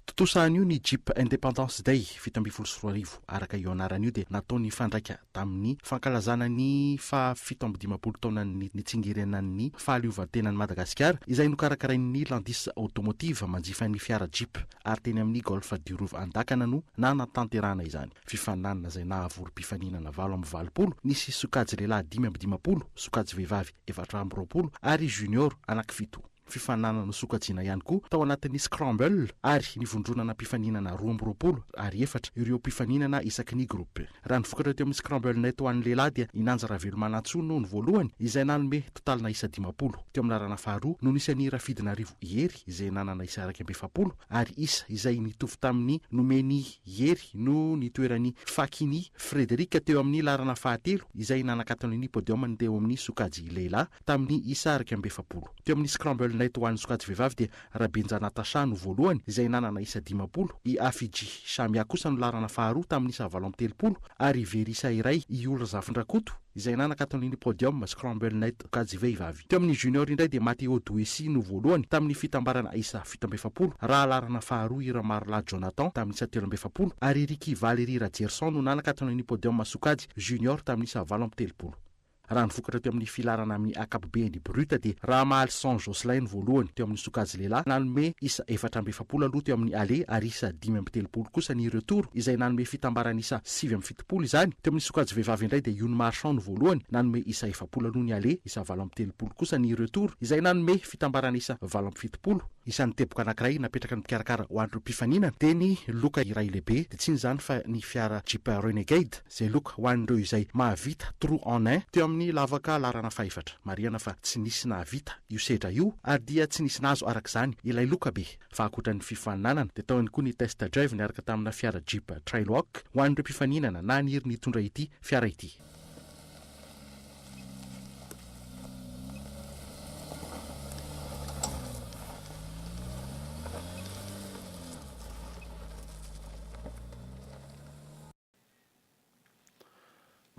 Totosahan'io ny Jeep Independence Day 17 araka io anaran'io dia nataony fandraika tamin'ny fankalazana ny 17 taona ny tsingerenan'ny fahaleovantenan'ny Madagasikara izay nokarakarain'ny Landis Automotive manjifa ny fiara Jeep ary teny amin'ny golf du Rova andakana no nanatanterana izany. Fifaninanana izay nahavorom-pifaninana 7-20 nisy sokajy lehilahy 5-20, sokajy vehivavy 4-20 ary junior anaky 7. fifananana sokajiana ihany koa tao anatin'ny scramble ary nivondronana mpifaninana 20 ary 4 ireo mpifaninana isaky ny groupe. Raha ny vokatra teo amin'ny scramble net ho an'ny lehilahy dia Inanja Ravelomanaantsoa no ny voalohany izay nanome totalina isa 50. Teo amin'ny larana faharoa no nisy ny Rafidinarivo Hery izay nanana isa 270 ary isa izay nitovy tamin'ny nomeny Hery no nitoerany Fakiny Frederika teo amin'ny larana fahatelo izay nanakatony ny podium ny teo amin'ny sokajy lehilahy tamin'ny isa 270. Teo amin'ny scramble net ho an'ny sokajy vehivavy dia Rabenja Natasha no voalohany izay nanana isa 50, i Afiji Shamia kosa no larana faharoa tamin'ny isa 70 ary Verisa iray i Olo Zafindrakoto izay nanakatony ny podium scramble net sokajy vehivavy. Teo amin'ny junior indray dia Matteo Douesi no voalohany tamin'ny fitambarana isa 70, raha larana faharoa i Ramarla Jonathan tamin'ny isa 30 ary Ricky Valérie Rajerson no nanakatony ny podium sokajy junior tamin'ny isa 70. Raha ny vokatra teo amin'ny filarana amin'ny akapobeany bruta dia Ramal San Jocelyn voalohany teo amin'ny sokajy lehilahy nanome isa 470 aloha teo amin'ny aller ary isa 570 kosa ny retour izay nanome fitambarana isa 770 izany. Teo amin'ny sokajy vehivavy indray dia Youn Marchand voalohany nanome isa 70 aloha ny aller, isa 770 kosa ny retour izay nanome fitambarana isa 770. Isan'ny teboka anankiray napetraka ny mpikarakara ho an'ireo mpifaninana dia ny loka iray lehibe dia tsy ny zany fa ny fiara Jeep Renegade izay loka ho an'ireo izay mahavita trou en un teo amin'ny lavaka larana fahefatra. Mariana fa tsy nisy nahavita io sedra io ary dia tsy nisy nazo arak'izany ilay loka be. Fa ankoatran'ny fifaninanana dia tao ihany koa ny test drive niaraka tamina fiara Jeep Trailwalk ho an'ireo mpifaninana na niry nitondra ity fiara ity.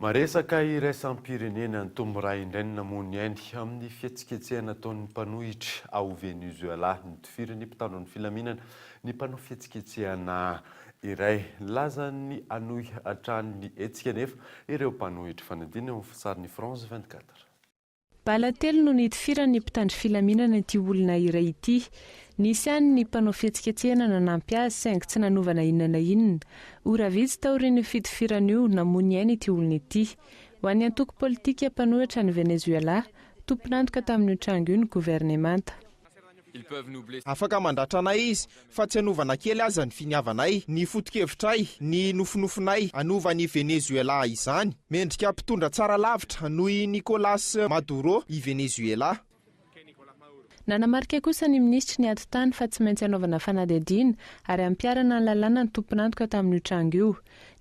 Maresaka iraisam-pirenena ny tombo ray indray namony ainy amin'ny fihetsiketsehana ataon'ny mpanohitra ao Venezuela nitifira ny mpitandro ny filaminana ny mpanao fihetsiketsehana iray laza ny anohy hatrany ny hetsika nefa ireo mpanohitra fanadina amin'ny fisariny France 24. Balatelo no nitifira ny mpitandro filaminana ity olona iray ity. Nisy any ny mpanao fihetsiketsehana nanampy azy saingy tsy nanovana inona na inona. Ora vitsy taorian'io fitifiran'io namony ainy ity olona ity. Ho an'ny antoko politika mpanohitra ny Venezuela, tompon'antoka tamin'io trango io ny gouvernemanta. Afaka mandratra anay izy fa tsy anovana kely aza ny finiavanay, ny foto-kevitray, ny nofinofinay anova ny Venezuela izany. Mendrika mpitondra tsara lavitra noho i Nicolas Maduro i Venezuela. Nanamarika kosa ny ministra ny ato tany fa tsy maintsy anaovana fanadihadiana ary ampiarana ny lalàna ny tompon'antoka tamin'io trango io.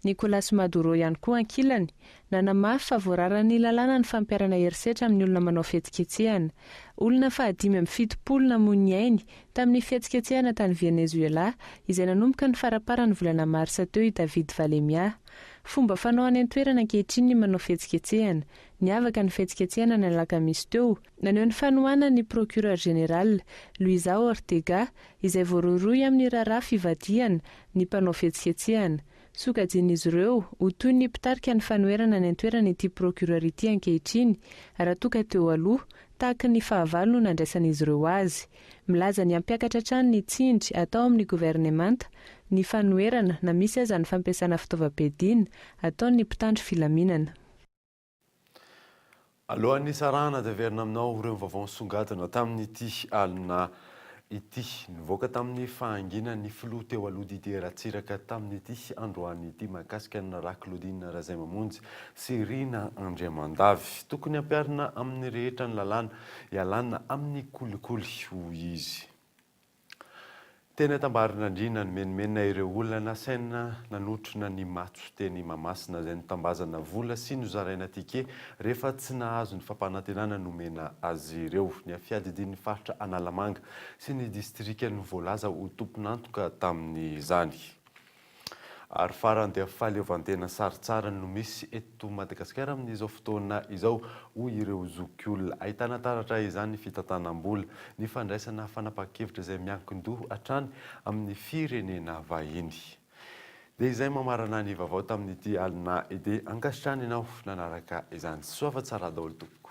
Nicolas Maduro ihany koa ankilany nanamafy fa voararany lalàna ny fampiarana herisetra amin'ny olona manao fihetsiketsehana. Olona fa 570 namony ainy tamin'ny fihetsiketsehana tany Venezuela izay nanomboka ny farapara ny volana marsa teo i David Valemia. Fomba fanao any an-toerana ankehitriny ny manao fihetsiketsehana. Niavaka ny fihetsiketsehana ny alakamisy teo, naneho ny fanohana ny procureur général Luisa Ortega izay voaroroy amin'ny raharaha fivadihana ny mpanao fihetsiketsehana. Sokajian'izy ireo ho toy ny mpitarika ny fanoherana ny an-toerana ity procureur ity ankehitriny raha toka teo aloha tahaka ny fahavalo no nandraisan'izy ireo azy. Milaza ny ampiakatra trano ny tsindry atao amin'ny gouvernemanta ny fanoherana na misy aza ny fampiasana fitaovam-piadiana ataon'ny mpitandro filaminana. Alohan'ny sarahana daverina aminao ireo vaovao songadina tamin'ity alina ity nivoaka tamin'ny fahangina ny filoha teo aloha Didier Ratsiraka tamin'ity androany ity mahakasika ny ra Claudine Razaimamonjy sy Rina Andriamandavy. Tokony ampiarina amin'ny rehetra ny lalàna ialana amin'ny kolikoly ho izy. Tena tambarina andrina ny menimenina ireo olona nasaina nanotrona ny matso teny Mahamasina izay nitambazana vola sy nozaraina tike rehefa tsy nahazo ny fampanantenana nomena azy ireo. Ny afiadidian'ny faritra Analamanga sy ny distrika ny voalaza ho tompon'antoka tamin'izany. Ary farany dia fahaleovantena saritsara no misy eto Madagasikara amin'izao fotoana izao ho ireo zokiolona. Ahitana taratra izany fitantanam-bola ny fandraisana fanapa-kevitra izay miankin-doha hatrany amin'ny firenena vahiny. Dia izay mamarana ny vaovao tamin'ity alina ide ankasitrany ianao nanaraka izany. Soava tsara daholo tompoko.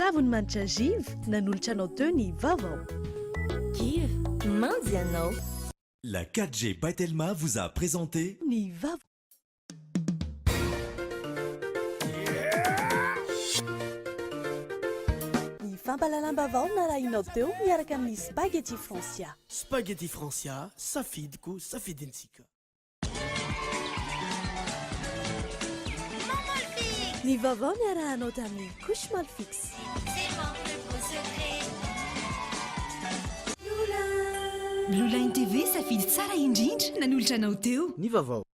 Tsavo ny manitra Give nanolotra anao teo ny vaovao. Give, mandy ianao. La 4G by Telma vous a présenté Ny vaovao. Ny fampahalalam-baovao narahinao teo miaraka amin'ny spaghetti Francia. Spaghetti Francia, safidiko safidintsika. Ny vaovao niarahanao tamin'ny couche Malfix. Blue Line TV safidy tsara indrindra nanolotra anao teo. Ny vaovao.